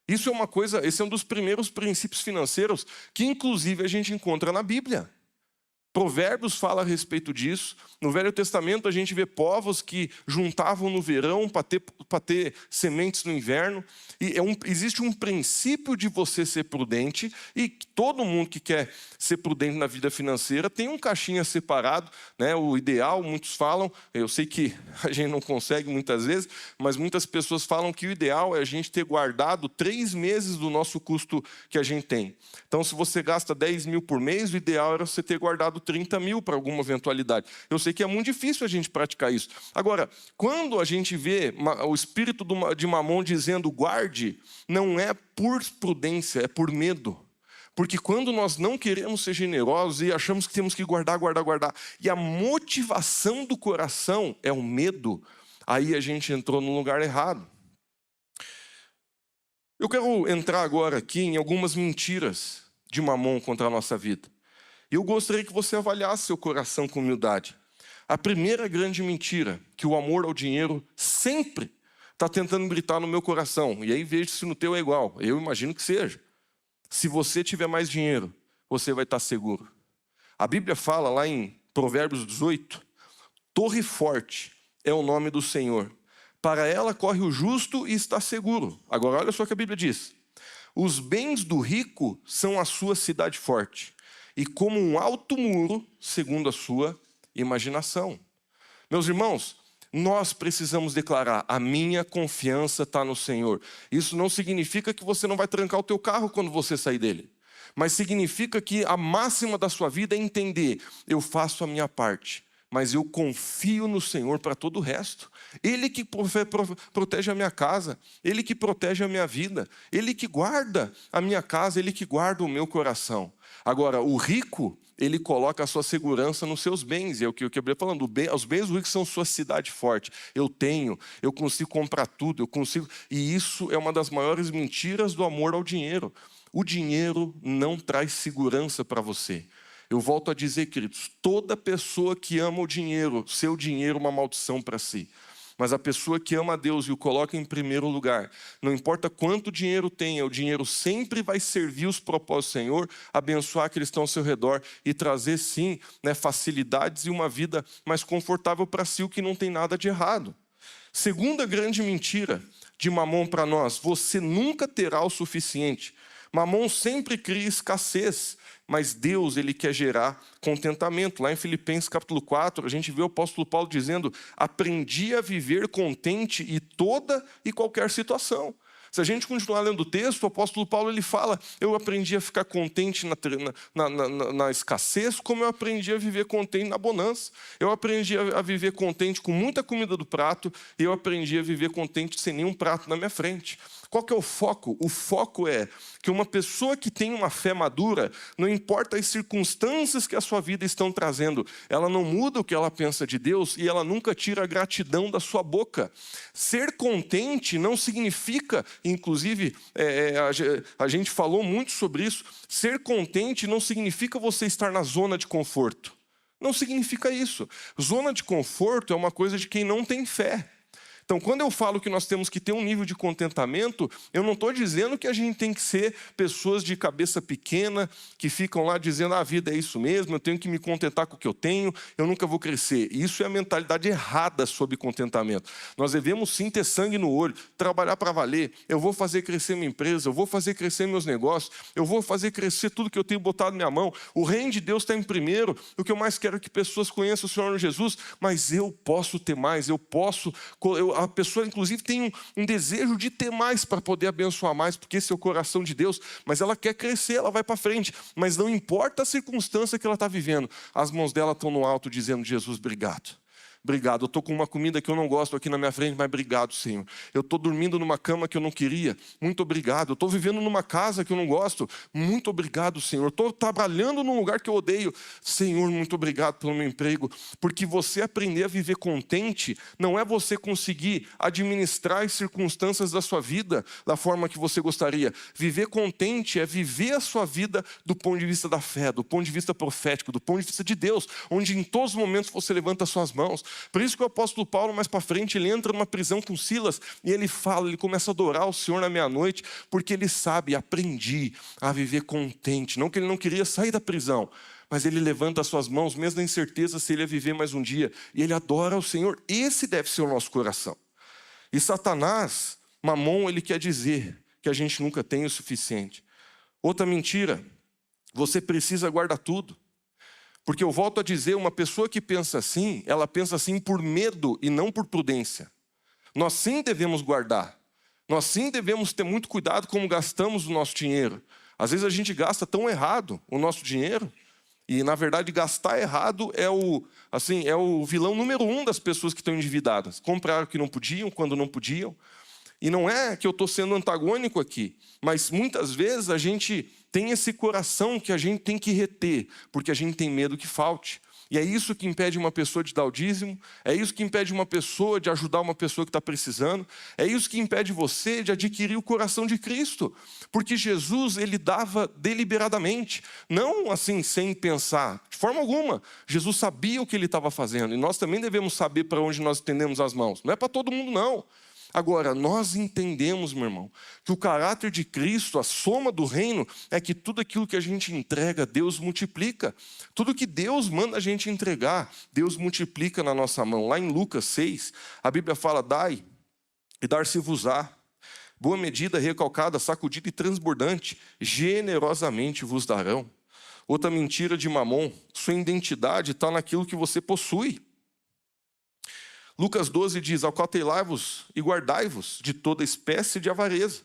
Isso é uma coisa, esse é um dos primeiros princípios financeiros que inclusive a gente encontra na Bíblia. Provérbios fala a respeito disso. No Velho Testamento a gente vê povos que juntavam no verão para ter sementes no inverno. E existe um princípio de você ser prudente, e todo mundo que quer ser prudente na vida financeira tem um caixinha separado, né? O ideal, muitos falam, eu sei que a gente não consegue muitas vezes, mas muitas pessoas falam que o ideal é a gente ter guardado 3 meses do nosso custo que a gente tem. Então, se você gasta 10 mil por mês, o ideal era você ter guardado 30 mil para alguma eventualidade. Eu sei que é muito difícil a gente praticar isso. Agora, quando a gente vê o espírito de Mamon dizendo guarde, não é por prudência, é por medo. Porque quando nós não queremos ser generosos e achamos que temos que guardar, e a motivação do coração é o medo, aí a gente entrou no lugar errado. Eu quero entrar agora aqui em algumas mentiras de Mamon contra a nossa vida. E eu gostaria que você avaliasse seu coração com humildade. A primeira grande mentira, que o amor ao dinheiro sempre está tentando gritar no meu coração. E aí vejo se no teu é igual. Eu imagino que seja. Se você tiver mais dinheiro, você vai estar seguro. A Bíblia fala lá em Provérbios 18, torre forte é o nome do Senhor. Para ela corre o justo e está seguro. Agora olha só o que a Bíblia diz. Os bens do rico são a sua cidade forte, e como um alto muro, segundo a sua imaginação. Meus irmãos, nós precisamos declarar: a minha confiança está no Senhor. Isso não significa que você não vai trancar o teu carro quando você sair dele. Mas significa que a máxima da sua vida é entender: eu faço a minha parte, mas eu confio no Senhor para todo o resto. Ele que protege a minha casa, Ele que protege a minha vida, Ele que guarda a minha casa, Ele que guarda o meu coração. Agora, o rico, ele coloca a sua segurança nos seus bens. E é o que eu quebrei falando, os bens do rico são sua cidade forte. Eu consigo comprar tudo, E isso é uma das maiores mentiras do amor ao dinheiro. O dinheiro não traz segurança para você. Eu volto a dizer, queridos, toda pessoa que ama o dinheiro, seu dinheiro é uma maldição para si. Mas a pessoa que ama a Deus e o coloca em primeiro lugar, não importa quanto dinheiro tenha, o dinheiro sempre vai servir os propósitos do Senhor, abençoar aqueles que estão ao seu redor e trazer, sim, facilidades e uma vida mais confortável para si, o que não tem nada de errado. Segunda grande mentira de Mamon para nós: você nunca terá o suficiente. Mamon sempre cria escassez, mas Deus, ele quer gerar contentamento. Lá em Filipenses capítulo 4, a gente vê o apóstolo Paulo dizendo: aprendi a viver contente em toda e qualquer situação. Se a gente continuar lendo o texto, o apóstolo Paulo ele fala: eu aprendi a ficar contente na escassez, como eu aprendi a viver contente na bonança. Eu aprendi a viver contente com muita comida do prato, e eu aprendi a viver contente sem nenhum prato na minha frente. Qual que é o foco? O foco é que uma pessoa que tem uma fé madura, não importa as circunstâncias que a sua vida estão trazendo, ela não muda o que ela pensa de Deus e ela nunca tira a gratidão da sua boca. Ser contente não significa, inclusive, a gente falou muito sobre isso, ser contente não significa você estar na zona de conforto. Não significa isso. Zona de conforto é uma coisa de quem não tem fé. Então, quando eu falo que nós temos que ter um nível de contentamento, eu não estou dizendo que a gente tem que ser pessoas de cabeça pequena, que ficam lá dizendo: a vida é isso mesmo, eu tenho que me contentar com o que eu tenho, eu nunca vou crescer. Isso é a mentalidade errada sobre contentamento. Nós devemos sim ter sangue no olho, trabalhar para valer. Eu vou fazer crescer minha empresa, eu vou fazer crescer meus negócios, eu vou fazer crescer tudo que eu tenho botado na minha mão. O reino de Deus está em primeiro. O que eu mais quero é que pessoas conheçam o Senhor Jesus, mas eu posso ter mais, a pessoa, inclusive, tem um desejo de ter mais para poder abençoar mais, porque esse é o coração de Deus, mas ela quer crescer, ela vai para frente, mas não importa a circunstância que ela está vivendo, as mãos dela estão no alto dizendo: Jesus, obrigado. Obrigado, eu estou com uma comida que eu não gosto aqui na minha frente, mas obrigado, Senhor. Eu estou dormindo numa cama que eu não queria, muito obrigado. Eu estou vivendo numa casa que eu não gosto, muito obrigado, Senhor. Eu estou trabalhando num lugar que eu odeio, Senhor, muito obrigado pelo meu emprego. Porque você aprender a viver contente não é você conseguir administrar as circunstâncias da sua vida da forma que você gostaria. Viver contente é viver a sua vida do ponto de vista da fé, do ponto de vista profético, do ponto de vista de Deus, onde em todos os momentos você levanta as suas mãos. Por isso que o apóstolo Paulo, mais para frente, ele entra numa prisão com Silas e ele começa a adorar o Senhor na meia-noite, porque ele sabe: aprendi a viver contente. Não que ele não queria sair da prisão, mas ele levanta as suas mãos, mesmo na incerteza se ele ia viver mais um dia, e ele adora o Senhor. Esse deve ser o nosso coração. E Satanás, Mamon, ele quer dizer que a gente nunca tem o suficiente. Outra mentira: você precisa guardar tudo. Porque eu volto a dizer, uma pessoa que pensa assim, ela pensa assim por medo e não por prudência. Nós sim devemos guardar. Nós sim devemos ter muito cuidado como gastamos o nosso dinheiro. Às vezes a gente gasta tão errado o nosso dinheiro, e na verdade gastar errado é o vilão número 1 das pessoas que estão endividadas. Compraram o que não podiam, quando não podiam. E não é que eu estou sendo antagônico aqui, mas muitas vezes a gente tem esse coração que a gente tem que reter, porque a gente tem medo que falte. E é isso que impede uma pessoa de dar o dízimo, é isso que impede uma pessoa de ajudar uma pessoa que está precisando, é isso que impede você de adquirir o coração de Cristo. Porque Jesus, ele dava deliberadamente, não assim sem pensar, de forma alguma. Jesus sabia o que ele estava fazendo, e nós também devemos saber para onde nós estendemos as mãos. Não é para todo mundo, não. Agora, nós entendemos, meu irmão, que o caráter de Cristo, a soma do reino, é que tudo aquilo que a gente entrega, Deus multiplica. Tudo que Deus manda a gente entregar, Deus multiplica na nossa mão. Lá em Lucas 6, a Bíblia fala: dai e dar-se-vos-á. Boa medida, recalcada, sacudida e transbordante, generosamente vos darão. Outra mentira de Mamon: sua identidade está naquilo que você possui. Lucas 12 diz: acautelai-vos e guardai-vos de toda espécie de avareza,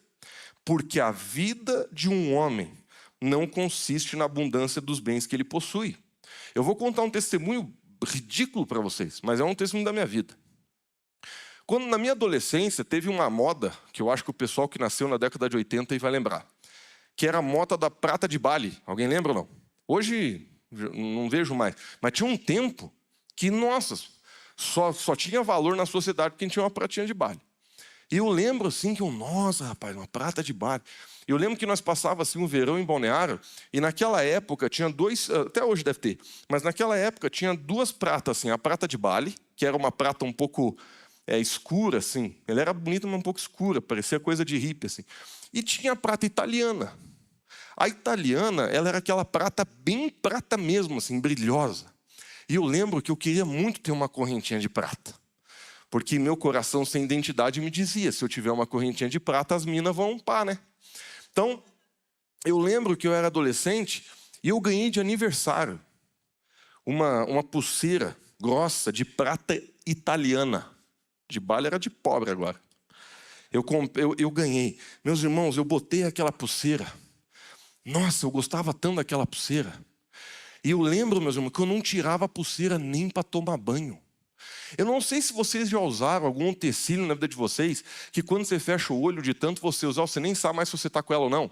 porque a vida de um homem não consiste na abundância dos bens que ele possui. Eu vou contar um testemunho ridículo para vocês, mas é um testemunho da minha vida. Quando na minha adolescência teve uma moda, que eu acho que o pessoal que nasceu na década de 80 vai lembrar, que era a moda da prata de Bali. Alguém lembra ou não? Hoje não vejo mais, mas tinha um tempo que, nossa, só tinha valor na sociedade quem tinha uma pratinha de Bali. E eu lembro assim que nossa, rapaz, uma prata de Bali. Eu lembro que nós passávamos assim um verão em Balneário, e naquela época tinha até hoje deve ter, mas naquela época tinha 2 pratas, assim, a prata de Bali, que era uma prata um pouco escura, assim. Ela era bonita, mas um pouco escura, parecia coisa de hippie, assim. E tinha a prata italiana. A italiana, ela era aquela prata bem prata mesmo, assim, brilhosa. E eu lembro que eu queria muito ter uma correntinha de prata. Porque meu coração sem identidade me dizia, se eu tiver uma correntinha de prata, as minas vão pá, né? Então, eu lembro que eu era adolescente e eu ganhei de aniversário uma pulseira grossa de prata italiana. De bala era de pobre agora. Eu ganhei. Meus irmãos, eu botei aquela pulseira. Nossa, eu gostava tanto daquela pulseira. E eu lembro, meus irmãos, que eu não tirava a pulseira nem para tomar banho. Eu não sei se vocês já usaram algum utensílio na vida de vocês, que quando você fecha o olho de tanto você usar, você nem sabe mais se você está com ela ou não.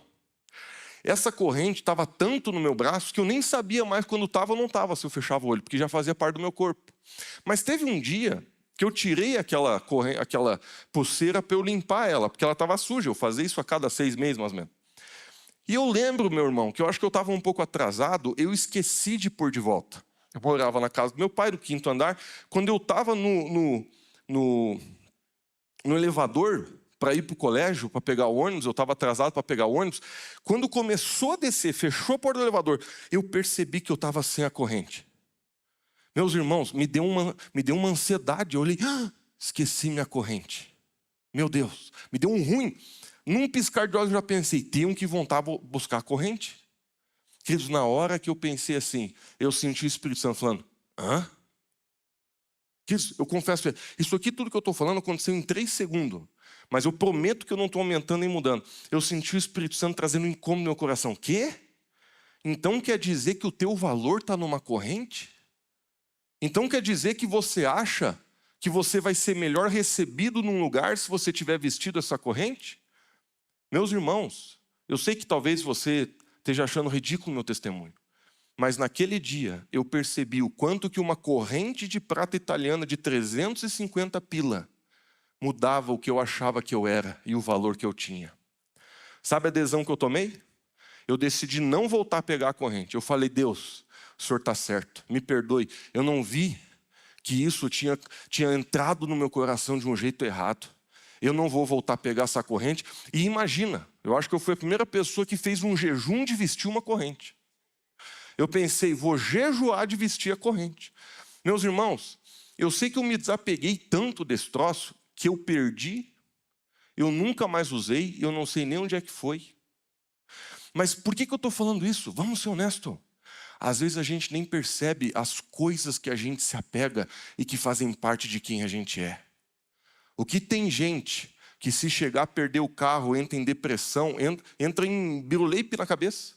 Essa corrente estava tanto no meu braço que eu nem sabia mais quando estava ou não estava, se eu fechava o olho, porque já fazia parte do meu corpo. Mas teve um dia que eu tirei aquela pulseira para eu limpar ela, porque ela estava suja. Eu fazia isso a cada 6 meses, mais ou menos. E eu lembro, meu irmão, que eu acho que eu estava um pouco atrasado, eu esqueci de pôr de volta. Eu morava na casa do meu pai, do 5º andar. Quando eu estava no elevador para ir para o colégio, para pegar o ônibus, eu estava atrasado para pegar o ônibus. Quando começou a descer, fechou a porta do elevador, eu percebi que eu estava sem a corrente. Meus irmãos, me deu uma ansiedade. Eu olhei, esqueci minha corrente. Meu Deus, me deu um ruim. Num piscar de olhos eu já pensei, tenho que voltar a buscar a corrente. Queridos, na hora que eu pensei assim, eu senti o Espírito Santo falando, hã? Queridos, eu confesso, isso aqui tudo que eu estou falando aconteceu em 3 segundos. Mas eu prometo que eu não estou aumentando nem mudando. Eu senti o Espírito Santo trazendo um incômodo no meu coração. Quê? Então quer dizer que o teu valor está numa corrente? Então quer dizer que você acha que você vai ser melhor recebido num lugar se você tiver vestido essa corrente? Meus irmãos, eu sei que talvez você esteja achando ridículo o meu testemunho, mas naquele dia eu percebi o quanto que uma corrente de prata italiana de 350 pila mudava o que eu achava que eu era e o valor que eu tinha. Sabe a decisão que eu tomei? Eu decidi não voltar a pegar a corrente. Eu falei, Deus, o Senhor está certo, me perdoe. Eu não vi que isso tinha entrado no meu coração de um jeito errado. Eu não vou voltar a pegar essa corrente. E imagina, eu acho que eu fui a primeira pessoa que fez um jejum de vestir uma corrente. Eu pensei, vou jejuar de vestir a corrente. Meus irmãos, eu sei que eu me desapeguei tanto desse troço que eu perdi, eu nunca mais usei, eu não sei nem onde é que foi. Mas por que eu estou falando isso? Vamos ser honestos. Às vezes a gente nem percebe as coisas que a gente se apega e que fazem parte de quem a gente é. O que tem gente que se chegar a perder o carro, entra em depressão, entra em biruleipe na cabeça.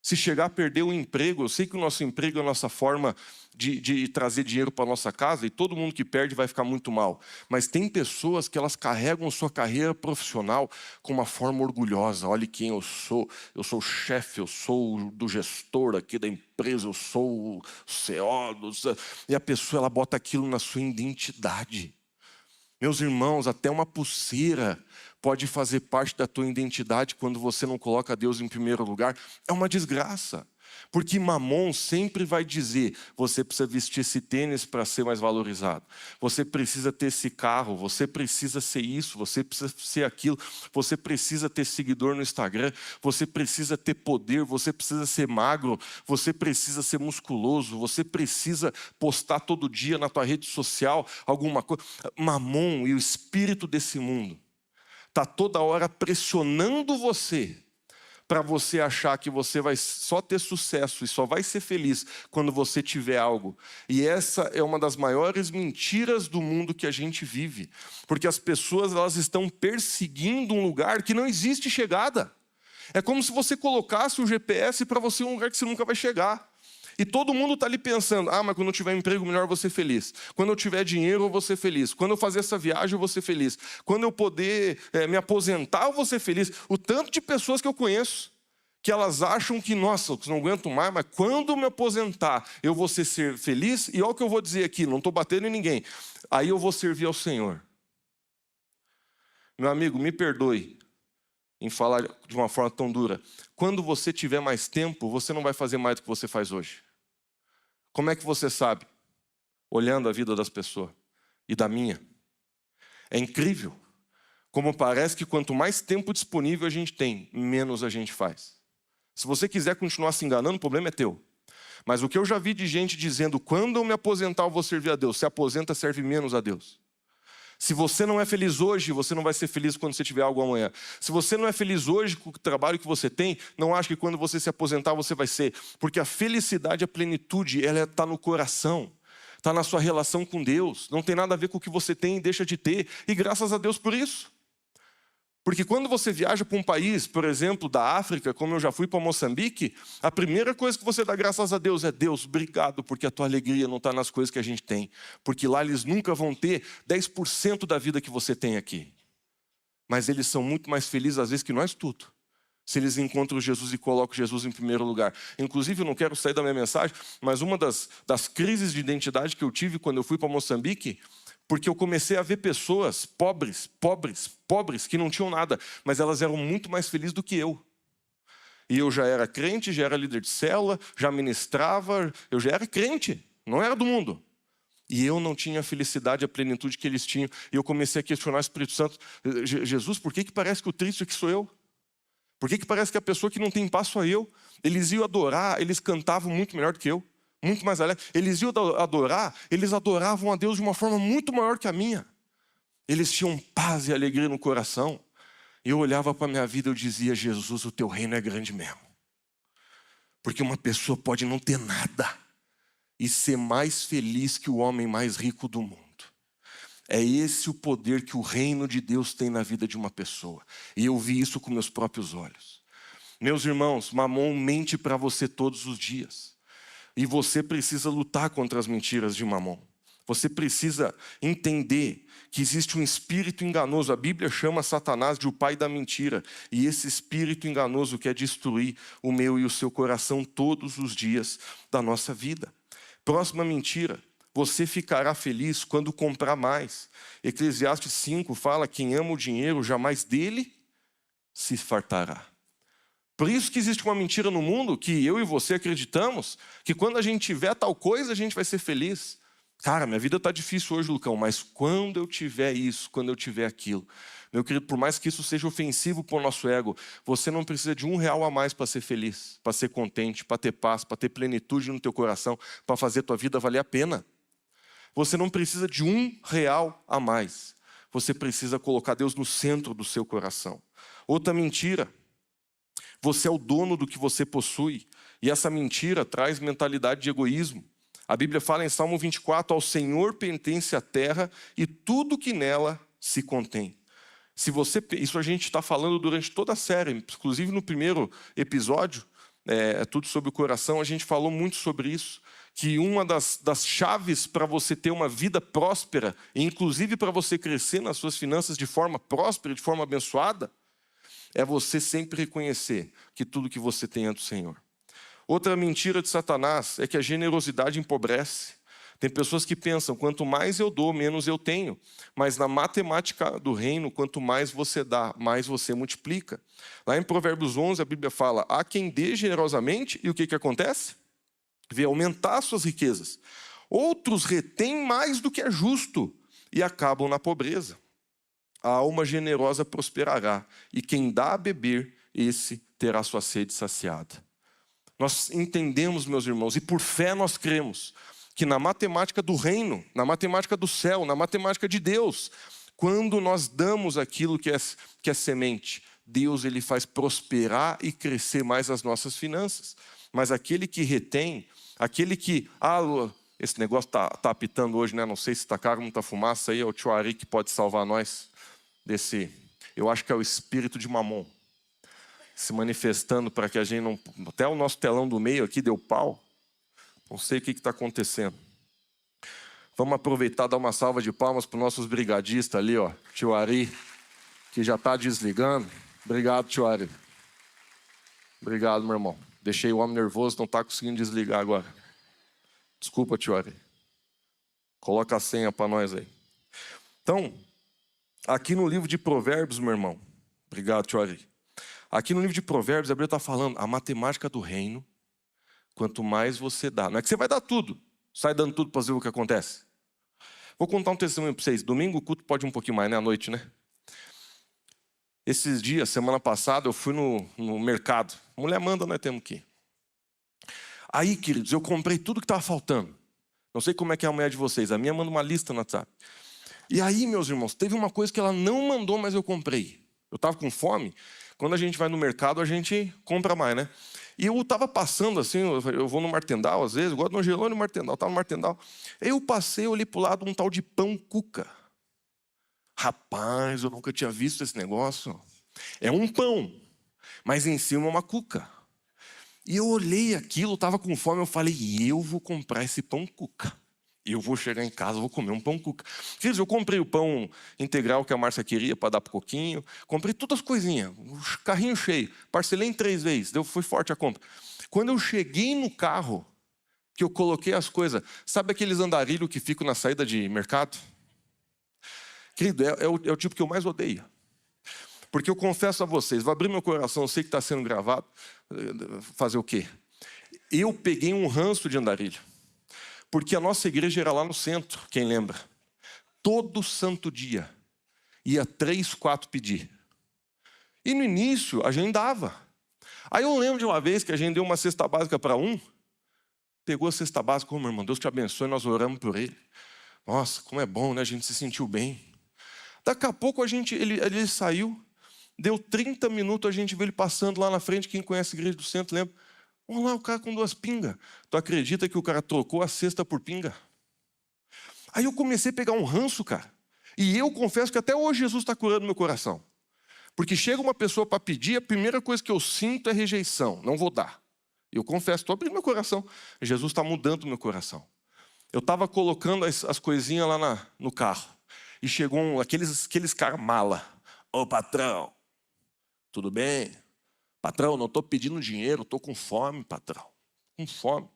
Se chegar a perder o emprego, eu sei que o nosso emprego é a nossa forma de trazer dinheiro para a nossa casa e todo mundo que perde vai ficar muito mal. Mas tem pessoas que elas carregam sua carreira profissional com uma forma orgulhosa. Olha quem eu sou o chefe, eu sou do gestor aqui da empresa, eu sou o CEO. E a pessoa ela bota aquilo na sua identidade. Meus irmãos, até uma pulseira pode fazer parte da tua identidade quando você não coloca Deus em primeiro lugar. É uma desgraça. Porque Mamon sempre vai dizer, você precisa vestir esse tênis para ser mais valorizado. Você precisa ter esse carro, você precisa ser isso, você precisa ser aquilo. Você precisa ter seguidor no Instagram, você precisa ter poder, você precisa ser magro, você precisa ser musculoso, você precisa postar todo dia na tua rede social alguma coisa. Mamon e o espírito desse mundo está toda hora pressionando você para você achar que você vai só ter sucesso e só vai ser feliz quando você tiver algo. E essa é uma das maiores mentiras do mundo que a gente vive. Porque as pessoas elas estão perseguindo um lugar que não existe chegada. É como se você colocasse o GPS para você em um lugar que você nunca vai chegar. E todo mundo está ali pensando, mas quando eu tiver emprego melhor eu vou ser feliz. Quando eu tiver dinheiro eu vou ser feliz. Quando eu fazer essa viagem eu vou ser feliz. Quando eu poder me aposentar eu vou ser feliz. O tanto de pessoas que eu conheço, que elas acham que, nossa, eu não aguento mais, mas quando eu me aposentar eu vou ser feliz. E olha o que eu vou dizer aqui, não estou batendo em ninguém. Aí eu vou servir ao Senhor. Meu amigo, me perdoe em falar de uma forma tão dura. Quando você tiver mais tempo, você não vai fazer mais do que você faz hoje. Como é que você sabe? Olhando a vida das pessoas e da minha. É incrível como parece que quanto mais tempo disponível a gente tem, menos a gente faz. Se você quiser continuar se enganando, o problema é teu. Mas o que eu já vi de gente dizendo, quando eu me aposentar eu vou servir a Deus, se aposenta serve menos a Deus. Se você não é feliz hoje, você não vai ser feliz quando você tiver algo amanhã. Se você não é feliz hoje com o trabalho que você tem, não ache que quando você se aposentar você vai ser. Porque a felicidade, a plenitude, ela está no coração. Está na sua relação com Deus. Não tem nada a ver com o que você tem e deixa de ter. E graças a Deus por isso. Porque quando você viaja para um país, por exemplo, da África, como eu já fui para Moçambique, a primeira coisa que você dá graças a Deus é: Deus, obrigado, porque a tua alegria não está nas coisas que a gente tem. Porque lá eles nunca vão ter 10% da vida que você tem aqui. Mas eles são muito mais felizes às vezes que nós tudo. Se eles encontram Jesus e colocam Jesus em primeiro lugar. Inclusive, eu não quero sair da minha mensagem, mas uma das crises de identidade que eu tive quando eu fui para Moçambique, porque eu comecei a ver pessoas pobres, que não tinham nada, mas elas eram muito mais felizes do que eu. E eu já era crente, já era líder de célula, já ministrava, eu já era crente, não era do mundo. E eu não tinha a felicidade, a plenitude que eles tinham. E eu comecei a questionar o Espírito Santo: Jesus, por que parece que o triste aqui sou eu? Por que parece que a pessoa que não tem paz sou eu? Eles iam adorar, eles cantavam muito melhor do que eu. Muito mais alegre. Eles iam adorar, eles adoravam a Deus de uma forma muito maior que a minha. Eles tinham paz e alegria no coração. E eu olhava para a minha vida e eu dizia: Jesus, o teu reino é grande mesmo. Porque uma pessoa pode não ter nada e ser mais feliz que o homem mais rico do mundo. É esse o poder que o reino de Deus tem na vida de uma pessoa. E eu vi isso com meus próprios olhos. Meus irmãos, Mamon mente para você todos os dias. E você precisa lutar contra as mentiras de Mamon. Você precisa entender que existe um espírito enganoso. A Bíblia chama Satanás de o pai da mentira. E esse espírito enganoso quer destruir o meu e o seu coração todos os dias da nossa vida. Próxima mentira: você ficará feliz quando comprar mais. Eclesiastes 5 fala: quem ama o dinheiro jamais dele se fartará. Por isso que existe uma mentira no mundo que eu e você acreditamos, que quando a gente tiver tal coisa, a gente vai ser feliz. Cara, minha vida está difícil hoje, Lucão, mas quando eu tiver isso, quando eu tiver aquilo. Meu querido, por mais que isso seja ofensivo para o nosso ego, você não precisa de R$1 a mais para ser feliz, para ser contente, para ter paz, para ter plenitude no teu coração, para fazer a tua vida valer a pena. Você não precisa de R$1 a mais. Você precisa colocar Deus no centro do seu coração. Outra mentira: você é o dono do que você possui. E essa mentira traz mentalidade de egoísmo. A Bíblia fala em Salmo 24: ao Senhor pertence a terra e tudo que nela se contém. Isso a gente está falando durante toda a série, inclusive no primeiro episódio, é tudo sobre o coração, a gente falou muito sobre isso. Que uma das chaves para você ter uma vida próspera, e inclusive para você crescer nas suas finanças de forma próspera, de forma abençoada, é você sempre reconhecer que tudo que você tem é do Senhor. Outra mentira de Satanás é que a generosidade empobrece. Tem pessoas que pensam: quanto mais eu dou, menos eu tenho. Mas na matemática do reino, quanto mais você dá, mais você multiplica. Lá em Provérbios 11, a Bíblia fala: há quem dê generosamente, e o que acontece? Vê aumentar suas riquezas. Outros retêm mais do que é justo e acabam na pobreza. A alma generosa prosperará, e quem dá a beber, esse terá sua sede saciada. Nós entendemos, meus irmãos, e por fé nós cremos, que na matemática do reino, na matemática do céu, na matemática de Deus, quando nós damos aquilo que é semente, Deus ele faz prosperar e crescer mais as nossas finanças. Mas aquele que retém, aquele que... esse negócio está apitando hoje, né? Não sei se está caro, muita fumaça aí, é o tio Ari que pode salvar nós desse... Eu acho que é o espírito de Mamon se manifestando para que a gente não... Até o nosso telão do meio aqui deu pau. Não sei o que está acontecendo. Vamos aproveitar e dar uma salva de palmas para os nossos brigadistas ali, ó. Tio Ari, que já está desligando. Obrigado, tio Ari. Obrigado, meu irmão. Deixei o homem nervoso, não está conseguindo desligar agora. Desculpa, tio Ari. Coloca a senha para nós aí. Então, aqui no livro de Provérbios, meu irmão. Obrigado, tio Ari. Aqui no livro de Provérbios, a Bíblia está falando a matemática do reino. Quanto mais você dá. Não é que você vai dar tudo. Sai dando tudo para ver o que acontece. Vou contar um testemunho para vocês. Domingo o culto pode ir um pouquinho mais, né? À noite, né? Esses dias, semana passada, eu fui no mercado. Mulher manda, nós temos que ir. Aí, queridos, eu comprei tudo que estava faltando. Não sei como é que é a mulher de vocês. A minha manda uma lista no WhatsApp. E aí, meus irmãos, teve uma coisa que ela não mandou, mas eu comprei. Eu estava com fome. Quando a gente vai no mercado, a gente compra mais, né? E eu estava passando assim, eu vou no Martendal às vezes, eu gosto de Angelone e no Martendal, estava no Martendal. Aí eu passei, olhei para o lado um tal de pão cuca. Rapaz, eu nunca tinha visto esse negócio. É um pão, mas em cima é uma cuca. E eu olhei aquilo, estava com fome, eu falei, eu vou comprar esse pão cuca. Eu vou chegar em casa, vou comer um pão cuca. Queridos, eu comprei o pão integral que a Márcia queria para dar para o Coquinho. Comprei todas as coisinhas, o carrinho cheio. Parcelei em 3 vezes, foi forte a compra. Quando eu cheguei no carro, que eu coloquei as coisas, sabe aqueles andarilhos que ficam na saída de mercado? Querido, é o tipo que eu mais odeio. Porque eu confesso a vocês, vou abrir meu coração, eu sei que está sendo gravado. Fazer o quê? Eu peguei um ranço de andarilho. Porque a nossa igreja era lá no centro, quem lembra? Todo santo dia ia 3, 4 pedir. E no início a gente dava. Aí eu lembro de uma vez que a gente deu uma cesta básica para um, pegou a cesta básica, meu irmão, Deus te abençoe, nós oramos por ele. Nossa, como é bom, né? A gente se sentiu bem. Daqui a pouco ele saiu, deu 30 minutos, a gente viu ele passando lá na frente, quem conhece a igreja do centro lembra. Olha lá o cara com 2 pingas. Tu acredita que o cara trocou a cesta por pinga? Aí eu comecei a pegar um ranço, cara. E eu confesso que até hoje Jesus está curando meu coração. Porque chega uma pessoa para pedir, a primeira coisa que eu sinto é rejeição. Não vou dar. Eu confesso, estou abrindo meu coração. Jesus está mudando o meu coração. Eu estava colocando as coisinhas lá no carro. E chegou aqueles caras mala. Ô patrão, tudo bem? Patrão, não estou pedindo dinheiro, estou com fome, patrão. Com fome.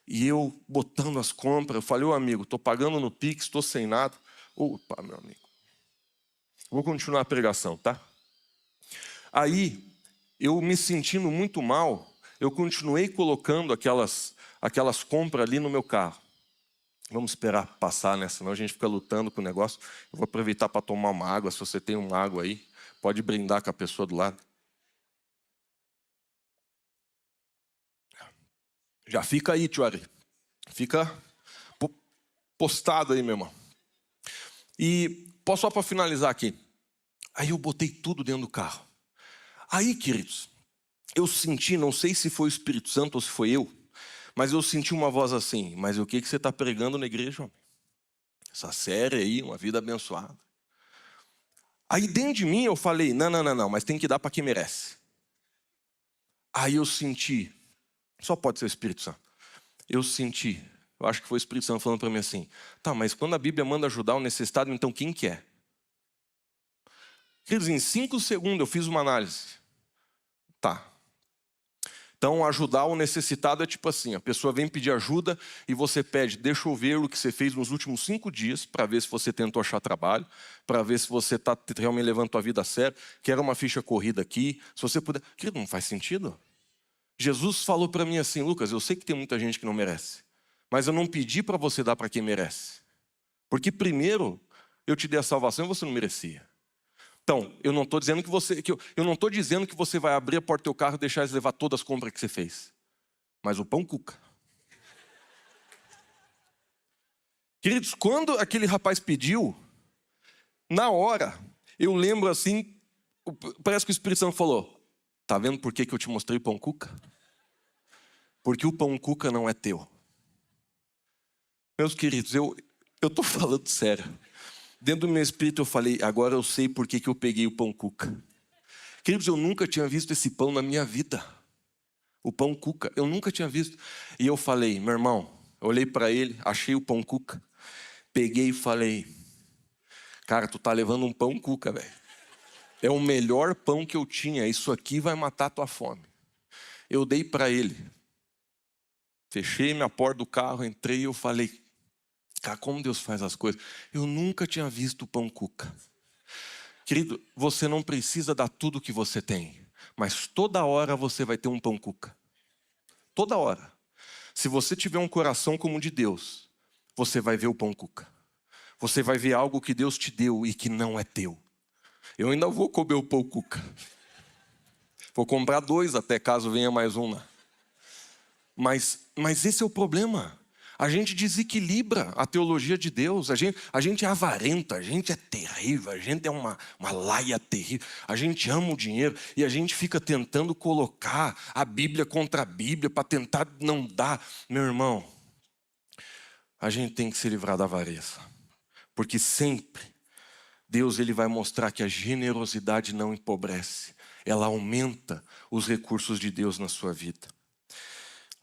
E eu botando as compras, eu falei, ô amigo, estou pagando no Pix, estou sem nada. Opa, meu amigo. Vou continuar a pregação, tá? Aí, eu me sentindo muito mal, eu continuei colocando aquelas compras ali no meu carro. Vamos esperar passar, né? Senão a gente fica lutando com o negócio. Eu vou aproveitar para tomar uma água. Se você tem uma água aí, pode brindar com a pessoa do lado. Já fica aí, tio Ari. Fica postado aí, meu irmão. E só para finalizar aqui. Aí eu botei tudo dentro do carro. Aí, queridos, eu senti, não sei se foi o Espírito Santo ou se foi eu, mas eu senti uma voz assim, mas o que você está pregando na igreja, homem? Essa série aí, uma vida abençoada. Aí dentro de mim eu falei, não, mas tem que dar para quem merece. Aí eu senti, só pode ser o Espírito Santo. Eu acho que foi o Espírito Santo falando para mim assim, tá, mas quando a Bíblia manda ajudar o necessitado, então quem que é? Quer dizer, em 5 segundos eu fiz uma análise. Tá. Então, ajudar o necessitado é tipo assim, a pessoa vem pedir ajuda e você pede, deixa eu ver o que você fez nos últimos 5 dias, para ver se você tentou achar trabalho, para ver se você está realmente levando a tua vida a sério, quero uma ficha corrida aqui, se você puder... Querido, não faz sentido. Jesus falou para mim assim, Lucas, eu sei que tem muita gente que não merece, mas eu não pedi para você dar para quem merece. Porque primeiro, eu te dei a salvação e você não merecia. Então, eu não estou dizendo que você vai abrir a porta do teu carro e deixar eles levar todas as compras que você fez. Mas o pão cuca. Queridos, quando aquele rapaz pediu, na hora, eu lembro assim, parece que o Espírito Santo falou, tá vendo por que eu te mostrei o pão cuca? Porque o pão cuca não é teu. Meus queridos, eu estou falando sério. Dentro do meu espírito eu falei, agora eu sei por que eu peguei o pão cuca. Queridos, eu nunca tinha visto esse pão na minha vida. O pão cuca, eu nunca tinha visto. E eu falei, meu irmão, eu olhei para ele, achei o pão cuca. Peguei e falei, cara, tu tá levando um pão cuca, velho. É o melhor pão que eu tinha, isso aqui vai matar tua fome. Eu dei para ele. Fechei minha porta do carro, entrei e eu falei, cara, como Deus faz as coisas. Eu nunca tinha visto o pão cuca. Querido, você não precisa dar tudo que você tem, mas toda hora você vai ter um pão cuca. Toda hora. Se você tiver um coração como o de Deus, você vai ver o pão cuca. você vai ver algo que Deus te deu e que não é teu. Eu ainda vou comer o pão cuca. Vou comprar 2 até caso venha mais um. Mas esse é o problema. A gente desequilibra a teologia de Deus, a gente é avarento, a gente é terrível, a gente é uma laia terrível, a gente ama o dinheiro e a gente fica tentando colocar a Bíblia contra a Bíblia para tentar não dar. Meu irmão, a gente tem que se livrar da avareza, porque sempre Deus ele vai mostrar que a generosidade não empobrece, ela aumenta os recursos de Deus na sua vida.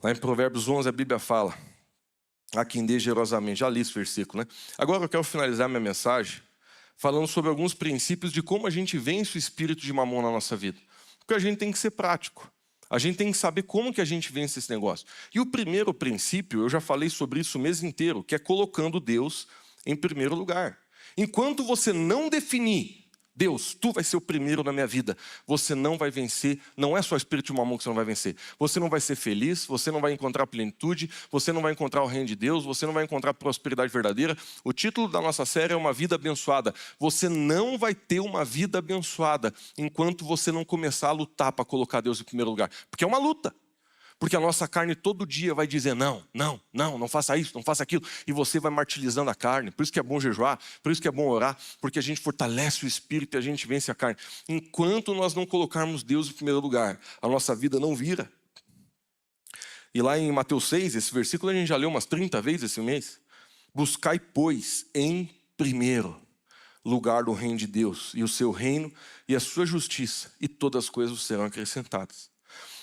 Lá em Provérbios 11 a Bíblia fala: há quem dê generosamente. Já li esse versículo, né? Agora eu quero finalizar minha mensagem falando sobre alguns princípios de como a gente vence o espírito de mamon na nossa vida. Porque a gente tem que ser prático. A gente tem que saber como que a gente vence esse negócio. E o primeiro princípio, eu já falei sobre isso o mês inteiro, que é colocando Deus em primeiro lugar. Enquanto você não definir: Deus, tu vai ser o primeiro na minha vida, você não vai vencer. Não é só o espírito de mamon que você não vai vencer. Você não vai ser feliz, você não vai encontrar plenitude, você não vai encontrar o reino de Deus, você não vai encontrar prosperidade verdadeira. O título da nossa série é Uma Vida Abençoada. Você não vai ter uma vida abençoada enquanto você não começar a lutar para colocar Deus em primeiro lugar. Porque é uma luta. Porque a nossa carne todo dia vai dizer: não faça isso, não faça aquilo. E você vai martirizando a carne. Por isso que é bom jejuar, por isso que é bom orar, porque a gente fortalece o espírito e a gente vence a carne. Enquanto nós não colocarmos Deus em primeiro lugar, a nossa vida não vira. E lá em Mateus 6, esse versículo a gente já leu umas 30 vezes esse mês. Buscai, pois, em primeiro lugar do reino de Deus, e o seu reino e a sua justiça, e todas as coisas serão acrescentadas.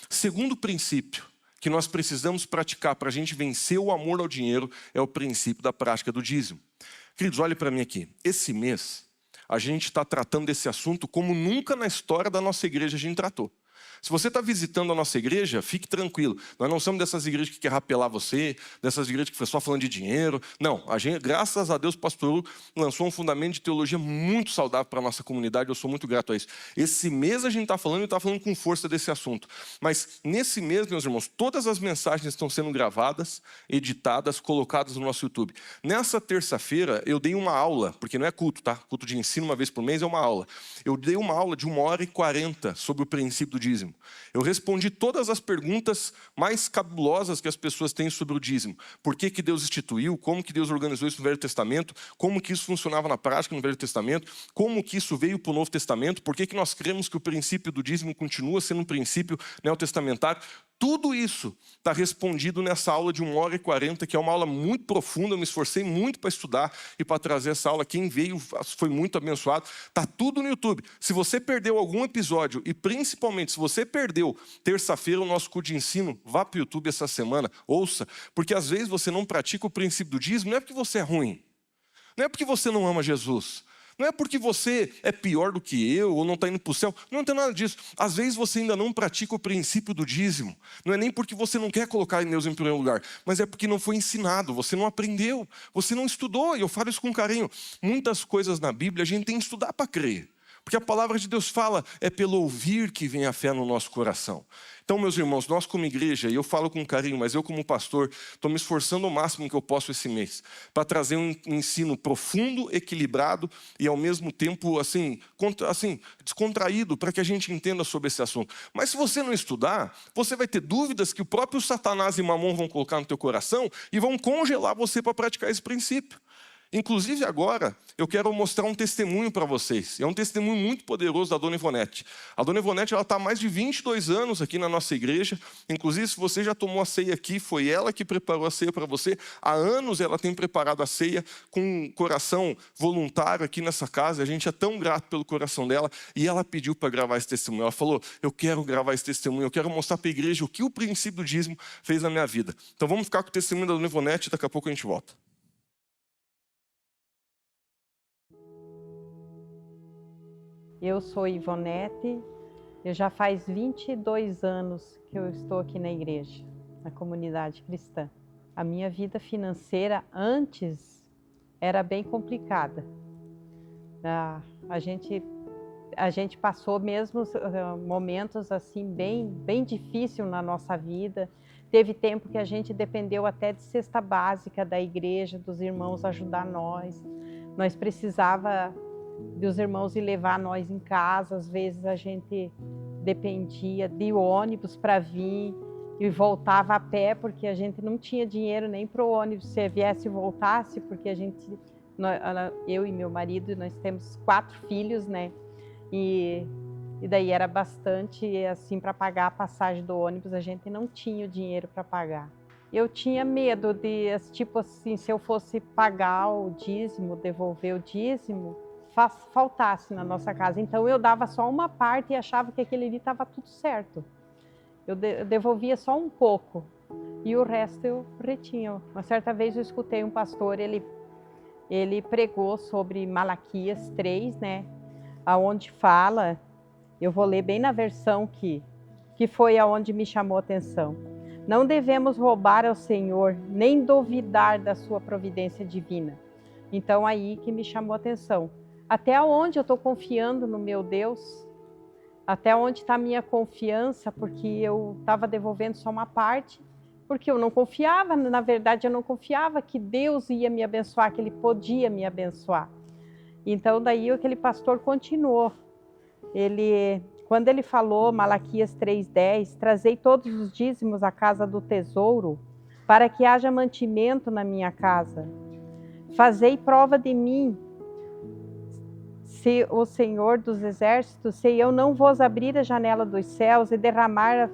Segundo princípio que nós precisamos praticar para a gente vencer o amor ao dinheiro é o princípio da prática do dízimo. Queridos, olhem para mim aqui. Esse mês, a gente está tratando desse assunto como nunca na história da nossa igreja a gente tratou. Se você está visitando a nossa igreja, fique tranquilo. Nós não somos dessas igrejas que querem rapelar você, dessas igrejas que foi só falando de dinheiro. Não, a gente, graças a Deus, o pastor Hugo lançou um fundamento de teologia muito saudável para a nossa comunidade. Eu sou muito grato a isso. Esse mês a gente está falando e está falando com força desse assunto. Mas nesse mês, meus irmãos, todas as mensagens estão sendo gravadas, editadas, colocadas no nosso YouTube. Nessa terça-feira, eu dei uma aula, porque não é culto, tá? Culto de ensino uma vez por mês é uma aula. Eu dei uma aula de 1h40 sobre o princípio do dízimo. Eu respondi todas as perguntas mais cabulosas que as pessoas têm sobre o dízimo. Por que Deus instituiu, como que Deus organizou isso no Velho Testamento, como que isso funcionava na prática no Velho Testamento, como que isso veio para o Novo Testamento, por que nós cremos que o princípio do dízimo continua sendo um princípio neotestamentário. Tudo isso está respondido nessa aula de 1h40, que é uma aula muito profunda. Eu me esforcei muito para estudar e para trazer essa aula. Quem veio foi muito abençoado. Está tudo no YouTube. Se você perdeu algum episódio, e principalmente se você perdeu terça-feira o nosso culto de ensino, vá para o YouTube essa semana, ouça, porque às vezes você não pratica o princípio do dízimo, não é porque você é ruim, não é porque você não ama Jesus, não é porque você é pior do que eu ou não está indo para o céu. Não tem nada disso. Às vezes você ainda não pratica o princípio do dízimo. Não é nem porque você não quer colocar Deus em primeiro lugar, mas é porque não foi ensinado, você não aprendeu, você não estudou. E eu falo isso com carinho. Muitas coisas na Bíblia a gente tem que estudar para crer. Porque a palavra de Deus fala, é pelo ouvir que vem a fé no nosso coração. Então, meus irmãos, nós como igreja, e eu falo com carinho, mas eu como pastor, estou me esforçando o máximo que eu posso esse mês, para trazer um ensino profundo, equilibrado e ao mesmo tempo, assim descontraído, para que a gente entenda sobre esse assunto. Mas se você não estudar, você vai ter dúvidas que o próprio Satanás e Mamon vão colocar no teu coração e vão congelar você para praticar esse princípio. Inclusive agora, eu quero mostrar um testemunho para vocês. É um testemunho muito poderoso da Dona Ivonete. A Dona Ivonete está há mais de 22 anos aqui na nossa igreja. Inclusive, se você já tomou a ceia aqui, foi ela que preparou a ceia para você. Há anos ela tem preparado a ceia com um coração voluntário aqui nessa casa. A gente é tão grato pelo coração dela. E ela pediu para gravar esse testemunho. Ela falou, eu quero gravar esse testemunho, eu quero mostrar para a igreja o que o princípio do dízimo fez na minha vida. Então vamos ficar com o testemunho da Dona Ivonete e daqui a pouco a gente volta. Eu sou Ivonete, eu já faz 22 anos que eu estou aqui na igreja, na comunidade cristã. A minha vida financeira antes era bem complicada. A gente passou mesmo momentos assim bem difíceis na nossa vida. Teve tempo que a gente dependeu até de cesta básica da igreja, dos irmãos ajudar nós. nós precisava dos irmãos ir levar nós em casa, às vezes a gente dependia de ônibus para vir e voltava a pé, porque a gente não tinha dinheiro nem para o ônibus, se viesse e voltasse, porque eu e meu marido, nós temos 4 filhos, né? E daí era bastante, assim, para pagar a passagem do ônibus, a gente não tinha o dinheiro para pagar. Eu tinha medo de, tipo assim, se eu fosse pagar o dízimo, devolver o dízimo, faltasse na nossa casa. Então eu dava só uma parte e achava que aquele ali estava tudo certo. Eu devolvia só um pouco e o resto eu retinha. Uma certa vez eu escutei um pastor, ele pregou sobre Malaquias 3, né? Aonde fala, eu vou ler bem na versão que foi aonde me chamou a atenção. Não devemos roubar ao Senhor, nem duvidar da sua providência divina. Então aí que me chamou a atenção. Até onde eu estou confiando no meu Deus? Até onde está a minha confiança? Porque eu estava devolvendo só uma parte, porque eu não confiava, na verdade eu não confiava que Deus ia me abençoar, que Ele podia me abençoar. Então daí aquele pastor continuou. Quando ele falou, Malaquias 3,10, trazei todos os dízimos à casa do tesouro, para que haja mantimento na minha casa. Fazei prova de mim, se o Senhor dos Exércitos, se eu não vos abrir a janela dos céus e derramar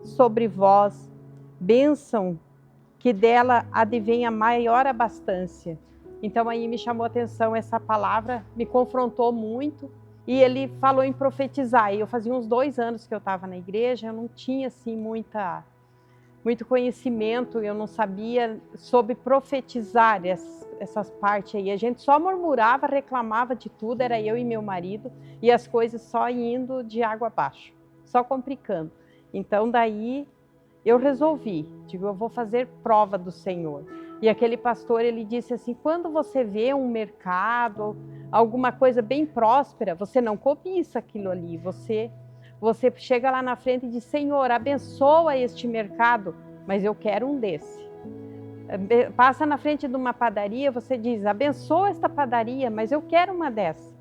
sobre vós bênção, que dela advém a maior abastança. Então aí me chamou a atenção essa palavra, me confrontou muito, e ele falou em profetizar. E eu fazia uns 2 anos que eu estava na igreja, eu não tinha assim muito conhecimento, eu não sabia sobre profetizar essas partes aí. A gente só murmurava, reclamava de tudo, era eu e meu marido, e as coisas só indo de água abaixo, só complicando. Então daí eu resolvi, eu vou fazer prova do Senhor. E aquele pastor, ele disse assim, quando você vê um mercado, alguma coisa bem próspera, você não cobiça aquilo ali, você chega lá na frente e diz, Senhor, abençoa este mercado, mas eu quero um desse. Passa na frente de uma padaria, você diz, abençoa esta padaria, mas eu quero uma dessa.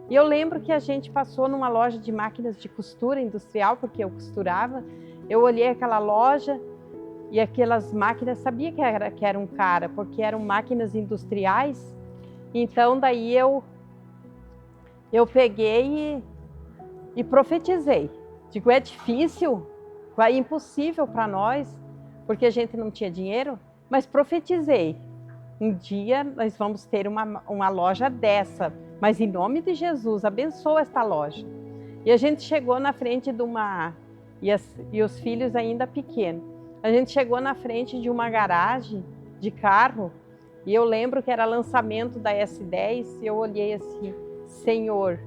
E eu lembro que a gente passou numa loja de máquinas de costura industrial, porque eu costurava, eu olhei aquela loja e aquelas máquinas, sabia que era um cara, porque eram máquinas industriais. Então daí eu peguei e profetizei. Digo, é difícil, é impossível para nós, porque a gente não tinha dinheiro, mas profetizei. Um dia nós vamos ter uma loja dessa, mas em nome de Jesus, abençoa esta loja. E a gente chegou na frente de e os filhos ainda pequenos. A gente chegou na frente de uma garagem de carro, e eu lembro que era lançamento da S10, e eu olhei assim, Senhor,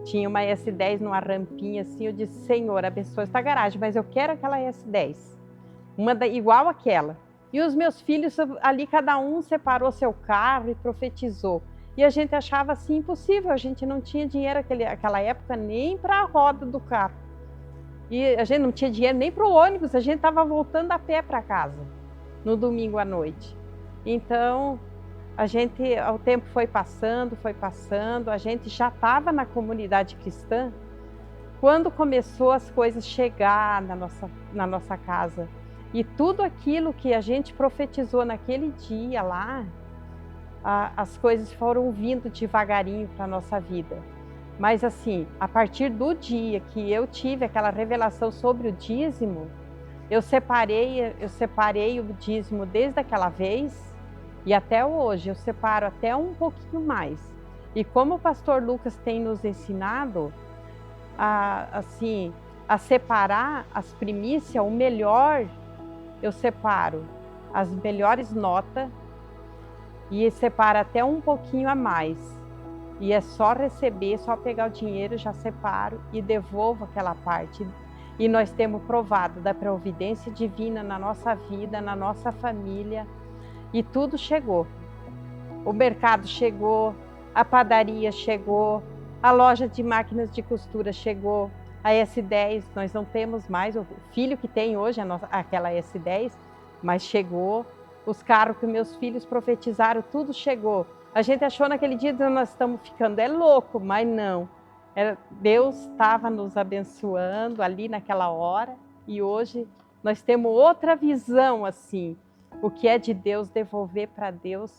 tinha uma S10 numa rampinha assim, eu disse, Senhor, abençoa esta garagem, mas eu quero aquela S10, igual aquela. E os meus filhos ali, cada um separou seu carro e profetizou. E a gente achava assim impossível, a gente não tinha dinheiro naquela época nem para a roda do carro. E a gente não tinha dinheiro nem para o ônibus, a gente estava voltando a pé para casa, no domingo à noite. Então, o tempo foi passando, a gente já estava na comunidade cristã, quando começou as coisas chegar na nossa casa. E tudo aquilo que a gente profetizou naquele dia lá, as coisas foram vindo devagarinho para a nossa vida. Mas assim, a partir do dia que eu tive aquela revelação sobre o dízimo, eu separei o dízimo desde aquela vez e até hoje, eu separo até um pouquinho mais. E como o pastor Lucas tem nos ensinado a separar as primícias, o melhor, eu separo as melhores notas e separo até um pouquinho a mais. E é só receber, só pegar o dinheiro, já separo e devolvo aquela parte. E nós temos provado da providência divina na nossa vida, na nossa família. E tudo chegou. O mercado chegou, a padaria chegou, a loja de máquinas de costura chegou, a S10, nós não temos mais, o filho que tem hoje aquela S10, mas chegou. Os carros que meus filhos profetizaram, tudo chegou. A gente achou naquele dia que nós estamos ficando louco, mas não. Deus estava nos abençoando ali naquela hora e hoje nós temos outra visão assim. O que é de Deus, devolver para Deus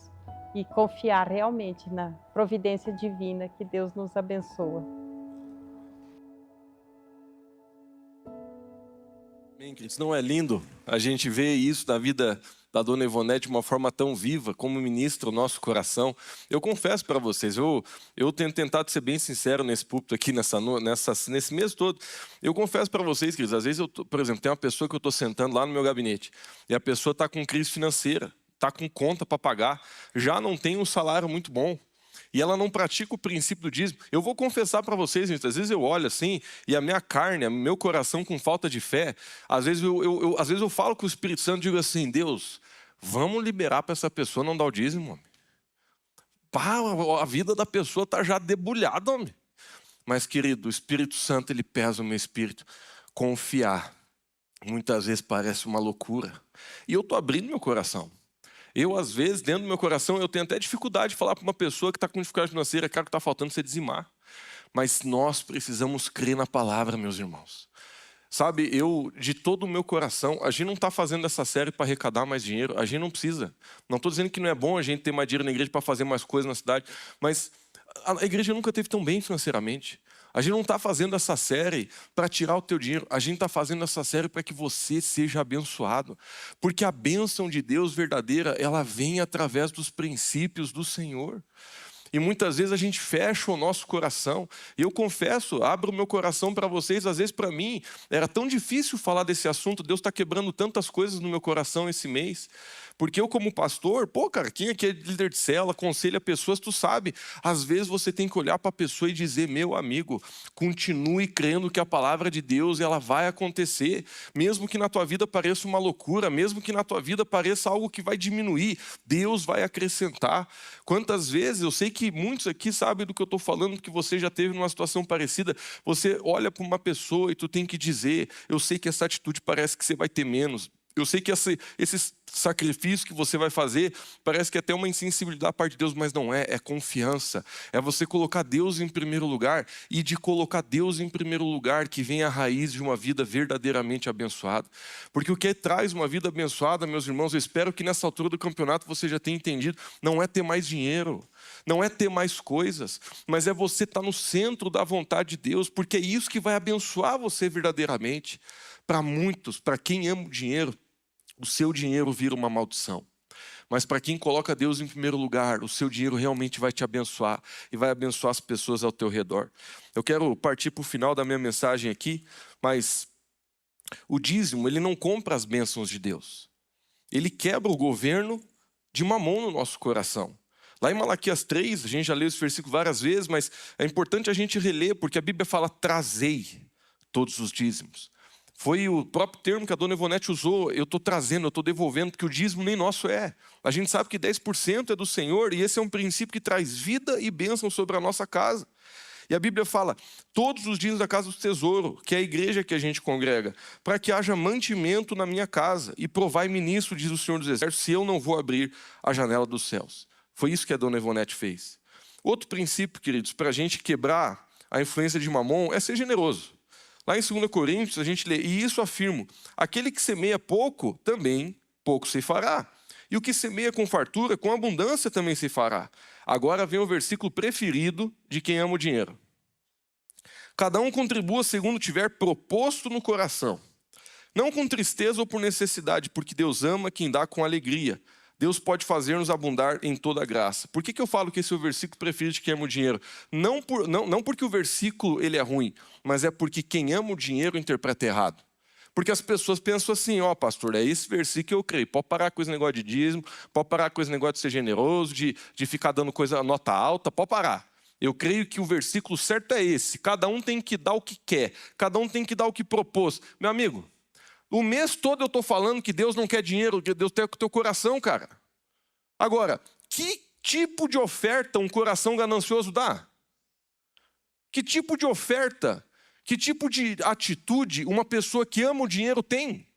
e confiar realmente na providência divina, que Deus nos abençoa. Amém, queridos. Não é lindo a gente ver isso na vida da Dona Ivonete de uma forma tão viva, como ministra o nosso coração? Eu confesso para vocês, eu tenho tentado ser bem sincero nesse púlpito aqui, nesse mês todo. Eu confesso para vocês, queridos, às vezes, por exemplo, tem uma pessoa que eu estou sentando lá no meu gabinete e a pessoa está com crise financeira, está com conta para pagar, já não tem um salário muito bom. E ela não pratica o princípio do dízimo. Eu vou confessar para vocês, gente, às vezes eu olho assim, e a minha carne, o meu coração com falta de fé, às vezes eu falo com o Espírito Santo e digo assim, Deus, vamos liberar para essa pessoa não dar o dízimo, homem. Pá, a vida da pessoa está já debulhada, homem. Mas, querido, o Espírito Santo, ele pesa o meu espírito. Confiar, muitas vezes parece uma loucura. E eu estou abrindo meu coração. Eu, às vezes, dentro do meu coração, eu tenho até dificuldade de falar para uma pessoa que está com dificuldade financeira, cara, que está faltando você dizimar. Mas nós precisamos crer na palavra, meus irmãos. Sabe, de todo o meu coração, a gente não está fazendo essa série para arrecadar mais dinheiro, a gente não precisa. Não estou dizendo que não é bom a gente ter mais dinheiro na igreja para fazer mais coisas na cidade, mas a igreja nunca teve tão bem financeiramente. A gente não está fazendo essa série para tirar o teu dinheiro. A gente está fazendo essa série para que você seja abençoado. Porque a bênção de Deus verdadeira, ela vem através dos princípios do Senhor. E muitas vezes a gente fecha o nosso coração. E eu confesso, abro o meu coração para vocês. Às vezes para mim era tão difícil falar desse assunto. Deus está quebrando tantas coisas no meu coração esse mês. Porque eu como pastor, cara, quem aqui é líder de célula, aconselha pessoas, tu sabe. Às vezes você tem que olhar para a pessoa e dizer, meu amigo, continue crendo que a palavra de Deus ela vai acontecer. Mesmo que na tua vida pareça uma loucura, mesmo que na tua vida pareça algo que vai diminuir, Deus vai acrescentar. Quantas vezes, eu sei que muitos aqui sabem do que eu estou falando, que você já teve numa situação parecida. Você olha para uma pessoa e tu tem que dizer, eu sei que essa atitude parece que você vai ter menos. Eu sei que esse sacrifício que você vai fazer parece que é até uma insensibilidade da parte de Deus, mas não é, é confiança. É você colocar Deus em primeiro lugar e de colocar Deus em primeiro lugar que vem a raiz de uma vida verdadeiramente abençoada. Porque o que traz uma vida abençoada, meus irmãos, eu espero que nessa altura do campeonato você já tenha entendido, não é ter mais dinheiro, não é ter mais coisas, mas é você estar no centro da vontade de Deus, porque é isso que vai abençoar você verdadeiramente. Para muitos, para quem ama o dinheiro, o seu dinheiro vira uma maldição. Mas para quem coloca Deus em primeiro lugar, o seu dinheiro realmente vai te abençoar e vai abençoar as pessoas ao teu redor. Eu quero partir para o final da minha mensagem aqui, mas o dízimo, ele não compra as bênçãos de Deus. Ele quebra o governo de Mamon no nosso coração. Lá em Malaquias 3, a gente já leu esse versículo várias vezes, mas é importante a gente reler, porque a Bíblia fala, trazei todos os dízimos. Foi o próprio termo que a Dona Ivonete usou, eu estou trazendo, eu estou devolvendo, porque o dízimo nem nosso é. A gente sabe que 10% é do Senhor, e esse é um princípio que traz vida e bênção sobre a nossa casa. E a Bíblia fala, todos os dízimos da casa do tesouro, que é a igreja que a gente congrega, para que haja mantimento na minha casa, e provai-me nisso, diz o Senhor dos Exércitos, se eu não vou abrir a janela dos céus. Foi isso que a Dona Ivonete fez. Outro princípio, queridos, para a gente quebrar a influência de Mamon é ser generoso. Lá em 2 Coríntios a gente lê, e isso afirmo, aquele que semeia pouco, também pouco se fará. E o que semeia com fartura, com abundância também se fará. Agora vem o versículo preferido de quem ama o dinheiro. Cada um contribua segundo tiver proposto no coração. Não com tristeza ou por necessidade, porque Deus ama quem dá com alegria. Deus pode fazer-nos abundar em toda a graça. Por que eu falo que esse é o versículo preferido de quem ama o dinheiro? Não porque o versículo ele é ruim, mas é porque quem ama o dinheiro interpreta errado. Porque as pessoas pensam assim, pastor, é esse versículo que eu creio. Pode parar com esse negócio de dízimo, pode parar com esse negócio de ser generoso, de ficar dando nota alta, pode parar. Eu creio que o versículo certo é esse. Cada um tem que dar o que quer, cada um tem que dar o que propôs. Meu amigo, o mês todo eu estou falando que Deus não quer dinheiro, que Deus quer o teu coração, cara. Agora, que tipo de oferta um coração ganancioso dá? Que tipo de oferta, que tipo de atitude uma pessoa que ama o dinheiro tem?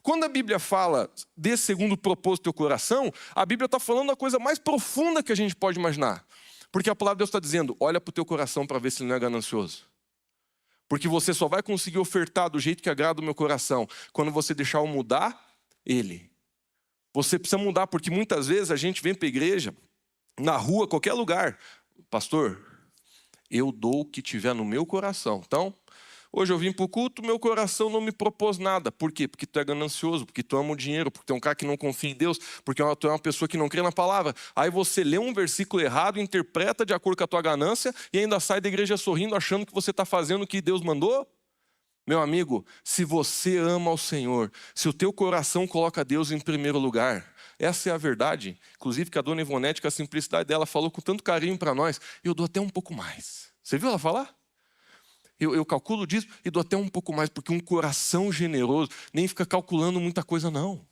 Quando a Bíblia fala desse segundo propósito do teu coração, a Bíblia está falando da coisa mais profunda que a gente pode imaginar. Porque a palavra de Deus está dizendo, olha para o teu coração para ver se ele não é ganancioso. Porque você só vai conseguir ofertar do jeito que agrada o meu coração quando você deixar eu mudar ele. Você precisa mudar, porque muitas vezes a gente vem para a igreja, na rua, qualquer lugar. Pastor, eu dou o que tiver no meu coração. Então, hoje eu vim para o culto, meu coração não me propôs nada. Por quê? Porque tu é ganancioso, porque tu ama o dinheiro, porque tu é um cara que não confia em Deus, porque tu é uma pessoa que não crê na palavra. Aí você lê um versículo errado, interpreta de acordo com a tua ganância e ainda sai da igreja sorrindo, achando que você está fazendo o que Deus mandou. Meu amigo, se você ama o Senhor, se o teu coração coloca Deus em primeiro lugar, essa é a verdade. Inclusive que a dona Ivonete, com a simplicidade dela, falou com tanto carinho para nós, eu dou até um pouco mais. Você viu ela falar? Eu calculo disso e dou até um pouco mais, porque um coração generoso nem fica calculando muita coisa, não.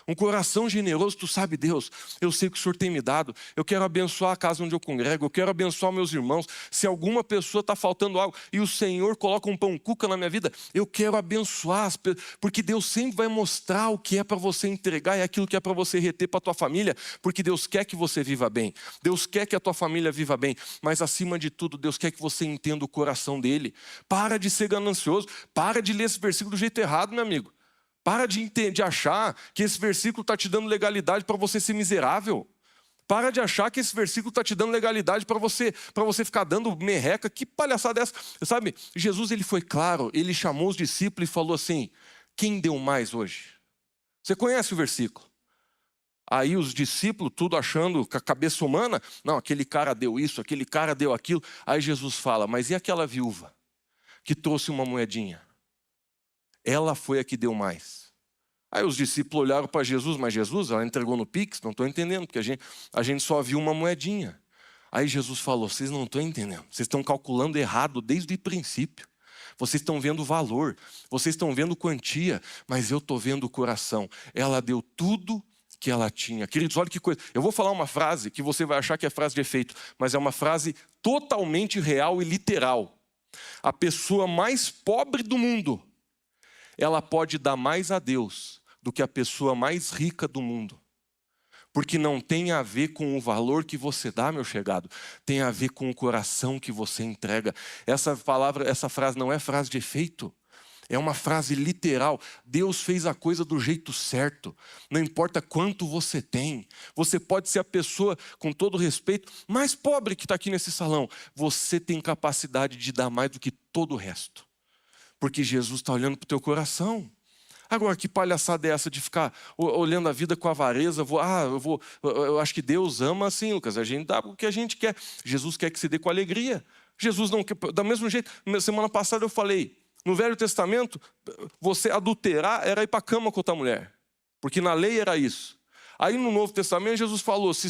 Um coração generoso, tu sabe, Deus, eu sei que o Senhor tem me dado, eu quero abençoar a casa onde eu congrego, eu quero abençoar meus irmãos. Se alguma pessoa está faltando algo e o Senhor coloca um pão cuca na minha vida, eu quero abençoar as pessoas, porque Deus sempre vai mostrar o que é para você entregar e aquilo que é para você reter para a tua família, porque Deus quer que você viva bem, Deus quer que a tua família viva bem, mas acima de tudo, Deus quer que você entenda o coração dele. Para de ser ganancioso, para de ler esse versículo do jeito errado, meu amigo. Para de achar que esse versículo está te dando legalidade para você ser miserável. Para de achar que esse versículo está te dando legalidade para você ficar dando merreca. Que palhaçada é essa? Sabe, Jesus ele foi claro, ele chamou os discípulos e falou assim, quem deu mais hoje? Você conhece o versículo? Aí os discípulos, tudo achando com a cabeça humana, não, aquele cara deu isso, aquele cara deu aquilo. Aí Jesus fala, mas e aquela viúva que trouxe uma moedinha? Ela foi a que deu mais. Aí os discípulos olharam para Jesus, mas Jesus, ela entregou no Pix? Não estou entendendo, porque a gente só viu uma moedinha. Aí Jesus falou, vocês não estão entendendo, vocês estão calculando errado desde o princípio. Vocês estão vendo o valor, vocês estão vendo quantia, mas eu estou vendo o coração. Ela deu tudo que ela tinha. Queridos, olha que coisa. Eu vou falar uma frase que você vai achar que é frase de efeito, mas é uma frase totalmente real e literal. A pessoa mais pobre do mundo, ela pode dar mais a Deus do que a pessoa mais rica do mundo. Porque não tem a ver com o valor que você dá, meu chegado. Tem a ver com o coração que você entrega. Essa frase não é frase de efeito. É uma frase literal. Deus fez a coisa do jeito certo. Não importa quanto você tem. Você pode ser a pessoa, com todo respeito, mais pobre que está aqui nesse salão. Você tem capacidade de dar mais do que todo o resto. Porque Jesus está olhando para o teu coração. Agora, que palhaçada é essa de ficar olhando a vida com avareza? Eu acho que Deus ama assim, Lucas. A gente dá o que a gente quer. Jesus quer que se dê com alegria. Jesus não quer. Do mesmo jeito, semana passada eu falei, no Velho Testamento, você adulterar era ir para a cama com outra mulher. Porque na lei era isso. Aí no Novo Testamento Jesus falou, se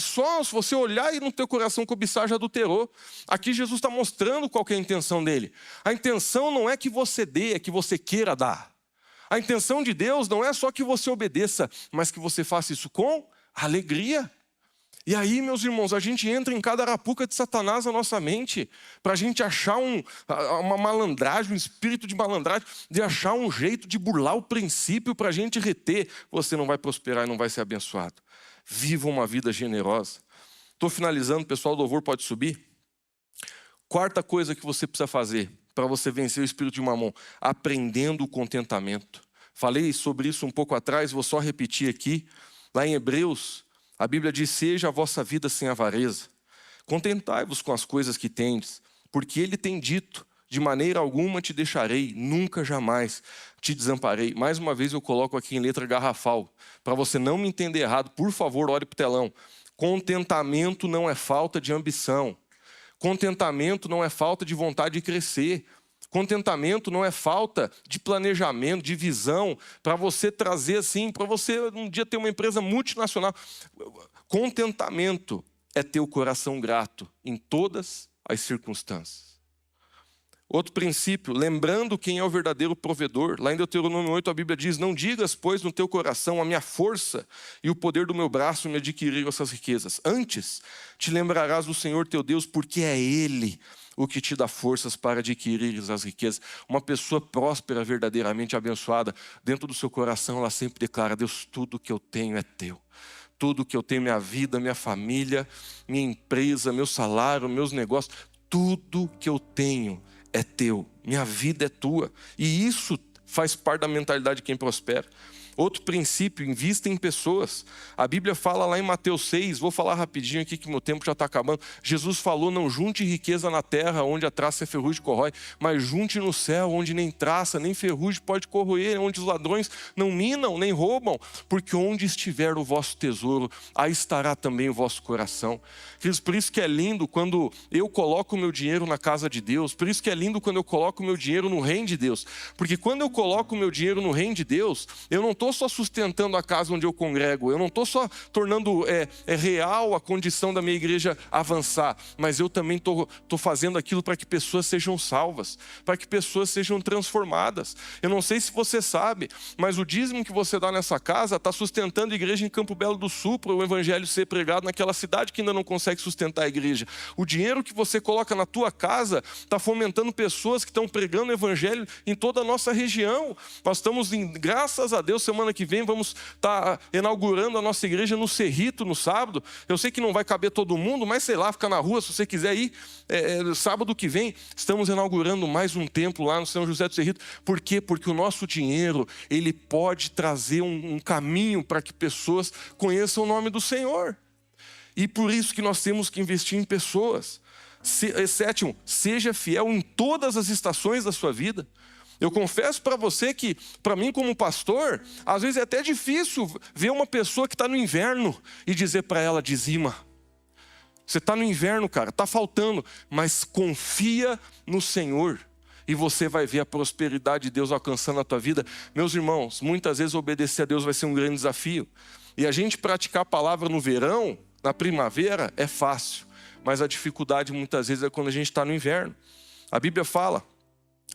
você olhar e no teu coração cobiçar, já adulterou. Aqui Jesus está mostrando qual que é a intenção dele. A intenção não é que você dê, é que você queira dar. A intenção de Deus não é só que você obedeça, mas que você faça isso com alegria. E aí, meus irmãos, a gente entra em cada arapuca de Satanás na nossa mente, para a gente achar uma malandragem, um espírito de malandragem, de achar um jeito de burlar o princípio para a gente reter. Você não vai prosperar e não vai ser abençoado. Viva uma vida generosa. Estou finalizando, pessoal, o louvor pode subir. Quarta coisa que você precisa fazer para você vencer o espírito de Mamon, aprendendo o contentamento. Falei sobre isso um pouco atrás, vou só repetir aqui. Lá em Hebreus, a Bíblia diz, seja a vossa vida sem avareza. Contentai-vos com as coisas que tendes, porque ele tem dito, de maneira alguma te deixarei, nunca jamais te desamparei. Mais uma vez eu coloco aqui em letra garrafal, para você não me entender errado, por favor, olhe para o telão. Contentamento não é falta de ambição. Contentamento não é falta de vontade de crescer. Contentamento não é falta de planejamento, de visão, para você trazer assim, para você um dia ter uma empresa multinacional. Contentamento é ter o coração grato em todas as circunstâncias. Outro princípio, lembrando quem é o verdadeiro provedor. Lá em Deuteronômio 8 a Bíblia diz, não digas, pois, no teu coração, a minha força e o poder do meu braço me adquiriram essas riquezas. Antes, te lembrarás do Senhor teu Deus, porque é Ele o que te dá forças para adquirir as riquezas. Uma pessoa próspera, verdadeiramente abençoada, dentro do seu coração, ela sempre declara: Deus, tudo que eu tenho é teu. Tudo que eu tenho, minha vida, minha família, minha empresa, meu salário, meus negócios, tudo que eu tenho é teu. Minha vida é tua. E isso faz parte da mentalidade de quem prospera. Outro princípio, invista em pessoas. A Bíblia fala lá em Mateus 6, vou falar rapidinho aqui que meu tempo já está acabando. Jesus falou: não junte riqueza na terra, onde a traça e a ferrugem corrói, mas junte no céu, onde nem traça, nem ferrugem pode corroer, onde os ladrões não minam, nem roubam, porque onde estiver o vosso tesouro, aí estará também o vosso coração. Por isso que é lindo quando eu coloco o meu dinheiro na casa de Deus, por isso que é lindo quando eu coloco o meu dinheiro no reino de Deus, porque quando eu coloco o meu dinheiro no reino de Deus, eu não estou só sustentando a casa onde eu congrego, eu não estou só tornando real a condição da minha igreja avançar, mas eu também estou fazendo aquilo para que pessoas sejam salvas, para que pessoas sejam transformadas. Eu não sei se você sabe, mas o dízimo que você dá nessa casa está sustentando a igreja em Campo Belo do Sul, para o evangelho ser pregado naquela cidade que ainda não consegue sustentar a igreja. O dinheiro que você coloca na tua casa está fomentando pessoas que estão pregando o evangelho em toda a nossa região. Nós estamos, graças a Deus, semana que vem vamos estar inaugurando a nossa igreja no Cerrito, no sábado. Eu sei que não vai caber todo mundo, mas sei lá, fica na rua, se você quiser ir. Sábado que vem, estamos inaugurando mais um templo lá no São José do Cerrito. Por quê? Porque o nosso dinheiro, ele pode trazer um caminho para que pessoas conheçam o nome do Senhor. E por isso que nós temos que investir em pessoas. Sétimo, seja fiel em todas as estações da sua vida. Eu confesso para você que, para mim como pastor, às vezes é até difícil ver uma pessoa que está no inverno e dizer para ela: dizima. Você está no inverno, cara, está faltando, mas confia no Senhor e você vai ver a prosperidade de Deus alcançando a tua vida. Meus irmãos, muitas vezes obedecer a Deus vai ser um grande desafio. E a gente praticar a palavra no verão, na primavera, é fácil. Mas a dificuldade muitas vezes é quando a gente está no inverno. A Bíblia fala,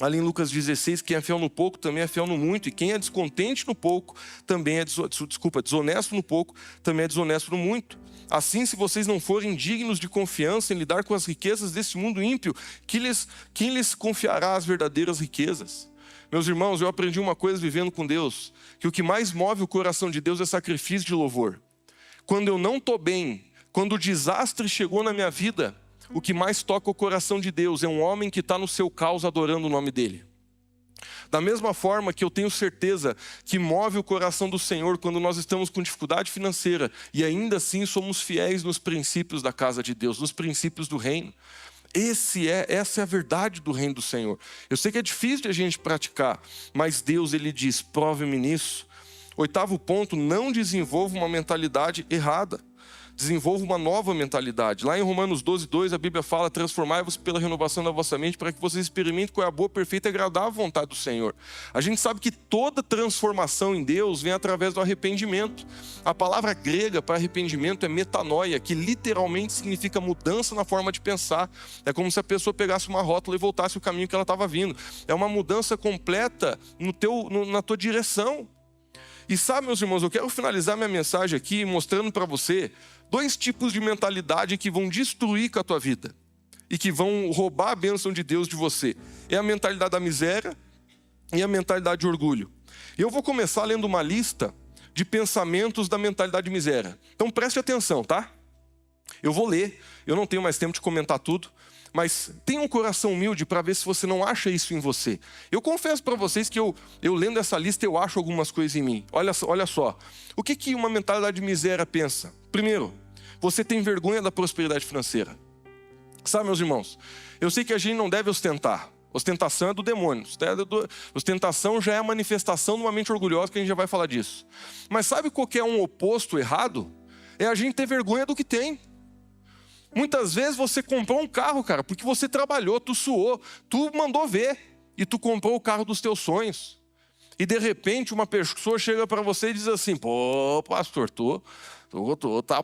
ali em Lucas 16, quem é fiel no pouco também é fiel no muito. E quem é descontente no pouco também é desonesto no pouco também é desonesto no muito. Assim, se vocês não forem dignos de confiança em lidar com as riquezas desse mundo ímpio, quem lhes confiará as verdadeiras riquezas? Meus irmãos, eu aprendi uma coisa vivendo com Deus, que o que mais move o coração de Deus é sacrifício de louvor. Quando eu não estou bem, quando o desastre chegou na minha vida, o que mais toca o coração de Deus é um homem que está no seu caos adorando o nome dele. Da mesma forma que eu tenho certeza que move o coração do Senhor quando nós estamos com dificuldade financeira e ainda assim somos fiéis nos princípios da casa de Deus, nos princípios do reino. Essa é a verdade do reino do Senhor. Eu sei que é difícil de a gente praticar, mas Deus, Ele diz: prove-me nisso. 8º ponto, não desenvolva uma mentalidade errada. Desenvolva uma nova mentalidade. Lá em Romanos 12:2 a Bíblia fala: transformai-vos pela renovação da vossa mente para que vocês experimentem qual é a boa, perfeita e agradável vontade do Senhor. A gente sabe que toda transformação em Deus vem através do arrependimento. A palavra grega para arrependimento é metanoia, que literalmente significa mudança na forma de pensar. É como se a pessoa pegasse uma rótula e voltasse o caminho que ela estava vindo. É uma mudança completa na tua direção. E sabe, meus irmãos, eu quero finalizar minha mensagem aqui mostrando para você 2 tipos de mentalidade que vão destruir com a tua vida e que vão roubar a bênção de Deus de você. É a mentalidade da miséria e a mentalidade de orgulho. Eu vou começar lendo uma lista de pensamentos da mentalidade de miséria. Então preste atenção, tá? Eu vou ler, eu não tenho mais tempo de comentar tudo, mas tenha um coração humilde para ver se você não acha isso em você. Eu confesso para vocês que eu lendo essa lista, eu acho algumas coisas em mim. Olha só. O que uma mentalidade de miséria pensa? Primeiro, você tem vergonha da prosperidade financeira. Sabe, meus irmãos, eu sei que a gente não deve ostentar. Ostentação é do demônio. Ostentação já é a manifestação de uma mente orgulhosa, que a gente já vai falar disso. Mas sabe qual que é um oposto errado? É a gente ter vergonha do que tem. Muitas vezes você comprou um carro, cara, porque você trabalhou, tu suou, tu mandou ver e tu comprou o carro dos teus sonhos. E de repente uma pessoa chega para você e diz assim: pô, pastor, tu tá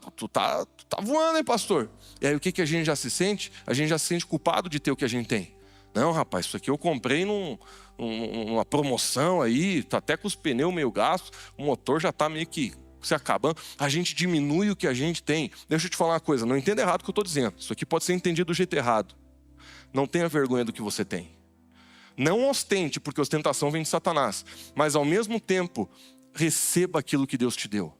voando, hein, pastor? E aí o que a gente já se sente? A gente já se sente culpado de ter o que a gente tem. Não, rapaz, isso aqui eu comprei numa promoção aí, tá até com os pneus meio gastos, o motor já tá meio que se acabando. A gente diminui o que a gente tem. Deixa eu te falar uma coisa, não entenda errado o que eu estou dizendo. Isso aqui pode ser entendido do jeito errado. Não tenha vergonha do que você tem. Não ostente, porque ostentação vem de Satanás. Mas ao mesmo tempo, receba aquilo que Deus te deu.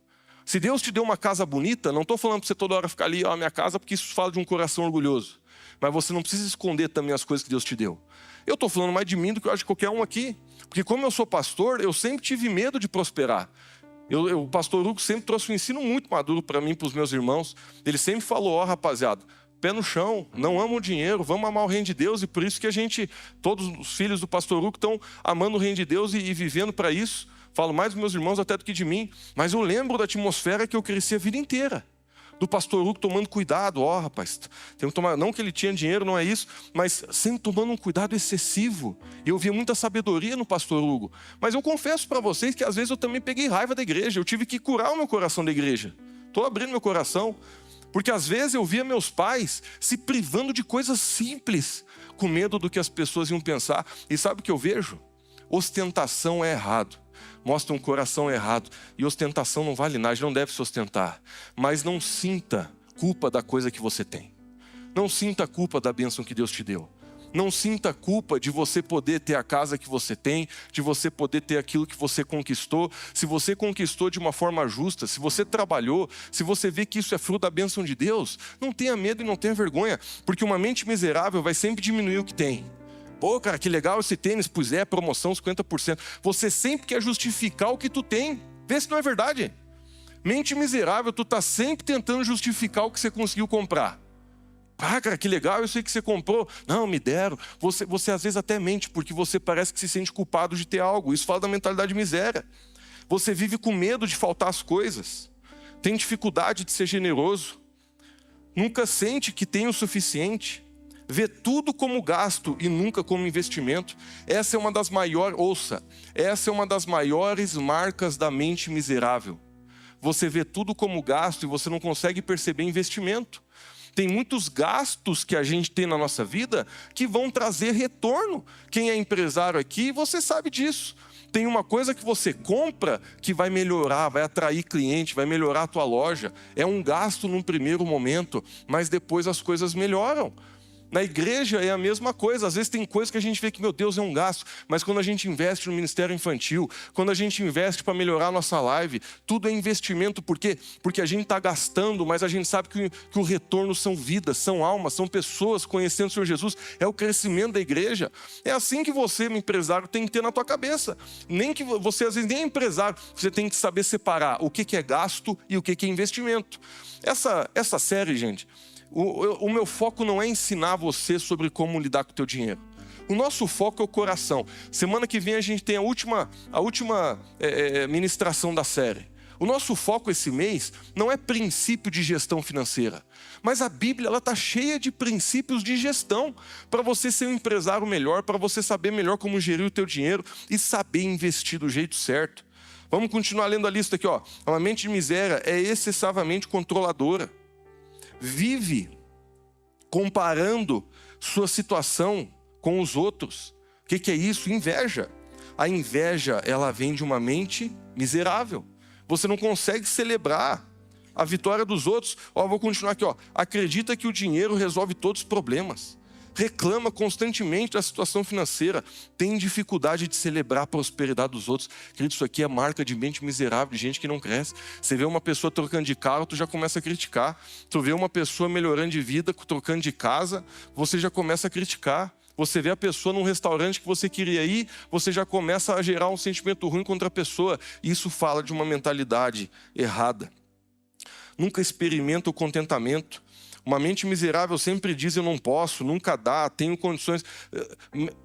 Se Deus te deu uma casa bonita, não estou falando para você toda hora ficar ali, minha casa, porque isso fala de um coração orgulhoso. Mas você não precisa esconder também as coisas que Deus te deu. Eu estou falando mais de mim do que eu acho de qualquer um aqui. Porque como eu sou pastor, eu sempre tive medo de prosperar. O pastor Hugo sempre trouxe um ensino muito maduro para mim e para os meus irmãos. Ele sempre falou, rapaziada, pé no chão, não amam o dinheiro, vamos amar o reino de Deus. E por isso que todos os filhos do pastor Hugo estão amando o reino de Deus e vivendo para isso. Falo mais dos meus irmãos até do que de mim. Mas eu lembro da atmosfera que eu cresci a vida inteira. Do pastor Hugo tomando cuidado. Rapaz, tem que tomar. Não que ele tinha dinheiro, não é isso. Mas sempre tomando um cuidado excessivo. E eu via muita sabedoria no pastor Hugo. Mas eu confesso para vocês que às vezes eu também peguei raiva da igreja. Eu tive que curar o meu coração da igreja. Estou abrindo meu coração. Porque às vezes eu via meus pais se privando de coisas simples. Com medo do que as pessoas iam pensar. E sabe o que eu vejo? Ostentação é errado. Mostra um coração errado. E ostentação não vale nada, não deve se ostentar. Mas não sinta culpa da coisa que você tem. Não sinta culpa da bênção que Deus te deu. Não sinta culpa de você poder ter a casa que você tem, de você poder ter aquilo que você conquistou. Se você conquistou de uma forma justa, se você trabalhou, se você vê que isso é fruto da bênção de Deus, não tenha medo e não tenha vergonha, porque uma mente miserável vai sempre diminuir o que tem. Pô, cara, que legal esse tênis, pois é, promoção 50%. Você sempre quer justificar o que tu tem. Vê se não é verdade. Mente miserável, tu tá sempre tentando justificar o que você conseguiu comprar. Cara, que legal, eu sei que você comprou. Não, me deram. Você às vezes até mente, porque você parece que se sente culpado de ter algo. Isso fala da mentalidade de miséria. Você vive com medo de faltar as coisas. Tem dificuldade de ser generoso. Nunca sente que tem o suficiente. Vê tudo como gasto e nunca como investimento. Essa é uma das maiores marcas da mente miserável. Você vê tudo como gasto e você não consegue perceber investimento. Tem muitos gastos que a gente tem na nossa vida que vão trazer retorno. Quem é empresário aqui, você sabe disso. Tem uma coisa que você compra que vai melhorar, vai atrair cliente, vai melhorar a tua loja. É um gasto num primeiro momento, mas depois as coisas melhoram. Na igreja é a mesma coisa. Às vezes tem coisas que a gente vê que, meu Deus, é um gasto. Mas quando a gente investe no ministério infantil, quando a gente investe para melhorar a nossa live, tudo é investimento. Por quê? Porque a gente está gastando, mas a gente sabe que o retorno são vidas, são almas, são pessoas conhecendo o Senhor Jesus. É o crescimento da igreja. É assim que você, empresário, tem que ter na tua cabeça. Nem que você, às vezes, nem é empresário. Você tem que saber separar o que é gasto e o que é investimento. Essa série, gente... O meu foco não é ensinar você sobre como lidar com o teu dinheiro. O nosso foco é o coração. Semana que vem a gente tem a última ministração da série. O nosso foco esse mês não é princípio de gestão financeira. Mas a Bíblia está cheia de princípios de gestão. Para você ser um empresário melhor, para você saber melhor como gerir o teu dinheiro e saber investir do jeito certo. Vamos continuar lendo a lista aqui. Uma mente de miséria é excessivamente controladora. Vive comparando sua situação com os outros. O que é isso? Inveja. A inveja, ela vem de uma mente miserável. Você não consegue celebrar a vitória dos outros. Vou continuar aqui. Acredita que o dinheiro resolve todos os problemas. Reclama constantemente da situação financeira, tem dificuldade de celebrar a prosperidade dos outros. Querido, isso aqui é marca de mente miserável, de gente que não cresce. Você vê uma pessoa trocando de carro, tu já começa a criticar. Tu vê uma pessoa melhorando de vida, trocando de casa, você já começa a criticar. Você vê a pessoa num restaurante que você queria ir, você já começa a gerar um sentimento ruim contra a pessoa. Isso fala de uma mentalidade errada. Nunca experimenta o contentamento. Uma mente miserável sempre diz, eu não posso, nunca dá, tenho condições.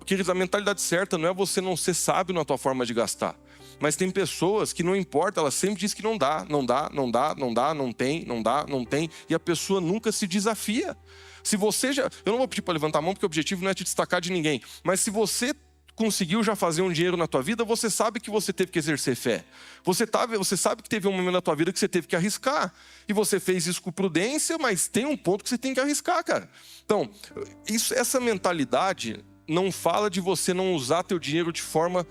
Queridos, a mentalidade certa não é você não ser sábio na tua forma de gastar. Mas tem pessoas que não importa, ela sempre diz que não dá, não dá, não dá, não dá, não tem, não dá, não tem. E a pessoa nunca se desafia. Se você já... Eu não vou pedir para levantar a mão, porque o objetivo não é te destacar de ninguém. Mas se você conseguiu já fazer um dinheiro na tua vida, você sabe que você teve que exercer fé. Você sabe que teve um momento na tua vida que você teve que arriscar. E você fez isso com prudência, mas tem um ponto que você tem que arriscar, cara. Então, essa mentalidade não fala de você não usar teu dinheiro de forma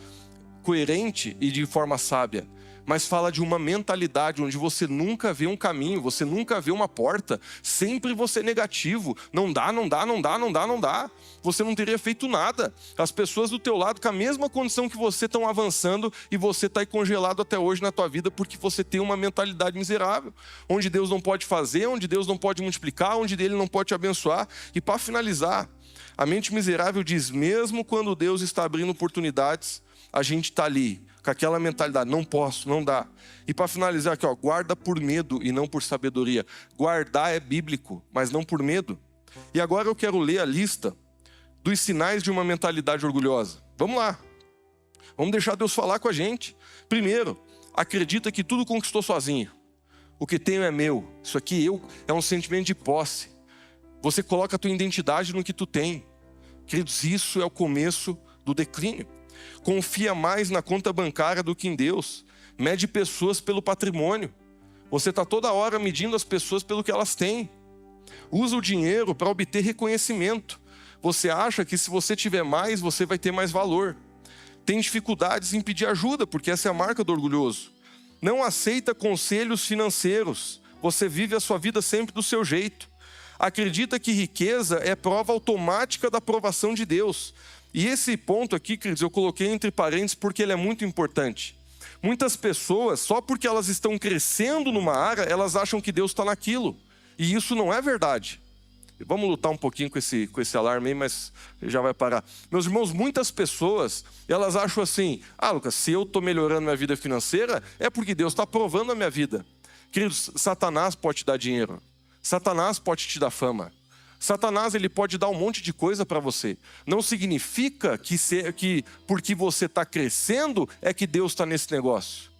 coerente e de forma sábia. mas fala de uma mentalidade onde você nunca vê um caminho, você nunca vê uma porta, sempre você é negativo. Não dá, não dá, não dá, não dá, não dá. Você não teria feito nada. As pessoas do teu lado, com a mesma condição que você, estão avançando e você está aí congelado até hoje na tua vida porque você tem uma mentalidade miserável, onde Deus não pode fazer, onde Deus não pode multiplicar, onde Ele não pode te abençoar. E para finalizar, a mente miserável diz, mesmo quando Deus está abrindo oportunidades, a gente está ali, com aquela mentalidade, não posso, não dá. E para finalizar aqui, guarda por medo e não por sabedoria. Guardar é bíblico, mas não por medo. E agora eu quero ler a lista dos sinais de uma mentalidade orgulhosa. Vamos lá. Vamos deixar Deus falar com a gente. Primeiro, acredita que tudo conquistou sozinho. O que tenho é meu. Isso aqui é um sentimento de posse. Você coloca a tua identidade no que tu tem. Queridos, isso é o começo do declínio. Confia mais na conta bancária do que em Deus. Mede pessoas pelo patrimônio. Você está toda hora medindo as pessoas pelo que elas têm. Usa o dinheiro para obter reconhecimento. Você acha que se você tiver mais, você vai ter mais valor. Tem dificuldades em pedir ajuda, porque essa é a marca do orgulhoso. Não aceita conselhos financeiros. Você vive a sua vida sempre do seu jeito. Acredita que riqueza é prova automática da aprovação de Deus. E esse ponto aqui, queridos, eu coloquei entre parênteses porque ele é muito importante. Muitas pessoas, só porque elas estão crescendo numa área, elas acham que Deus está naquilo. E isso não é verdade. Vamos lutar um pouquinho com esse alarme aí, mas já vai parar. Meus irmãos, muitas pessoas, elas acham assim, Lucas, se eu estou melhorando minha vida financeira, é porque Deus está aprovando a minha vida. Queridos, Satanás pode te dar dinheiro. Satanás pode te dar fama. Satanás, ele pode dar um monte de coisa para você. Não significa que porque você está crescendo é que Deus está nesse negócio.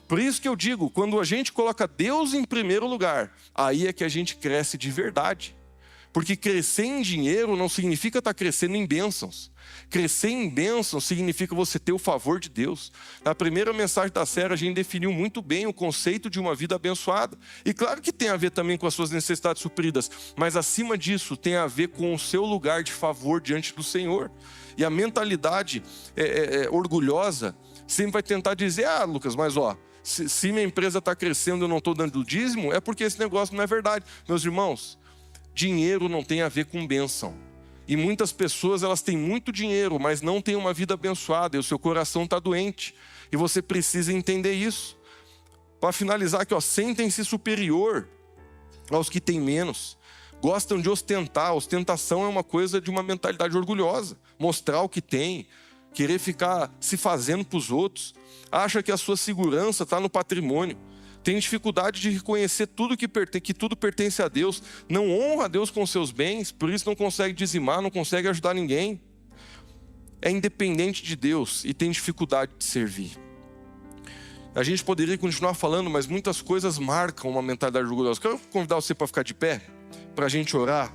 Por isso que eu digo, quando a gente coloca Deus em primeiro lugar, aí é que a gente cresce de verdade. Porque crescer em dinheiro não significa estar crescendo em bênçãos. Crescer em bênçãos significa você ter o favor de Deus. Na primeira mensagem da série, a gente definiu muito bem o conceito de uma vida abençoada. E claro que tem a ver também com as suas necessidades supridas, mas acima disso tem a ver com o seu lugar de favor diante do Senhor. E a mentalidade orgulhosa sempre vai tentar dizer, Lucas, mas se minha empresa está crescendo e eu não estou dando o dízimo, é porque esse negócio não é verdade. Meus irmãos, dinheiro não tem a ver com bênção. E muitas pessoas, elas têm muito dinheiro, mas não têm uma vida abençoada, e o seu coração está doente. E você precisa entender isso. Para finalizar aqui, sentem-se superior aos que têm menos. Gostam de ostentar. Ostentação é uma coisa de uma mentalidade orgulhosa. Mostrar o que tem, querer ficar se fazendo para os outros. Acha que a sua segurança está no patrimônio. Tem dificuldade de reconhecer que tudo pertence a Deus. Não honra a Deus com seus bens, por isso não consegue dizimar, não consegue ajudar ninguém. É independente de Deus e tem dificuldade de servir. A gente poderia continuar falando, mas muitas coisas marcam uma mentalidade orgulhosa. Quero convidar você para ficar de pé, para a gente orar.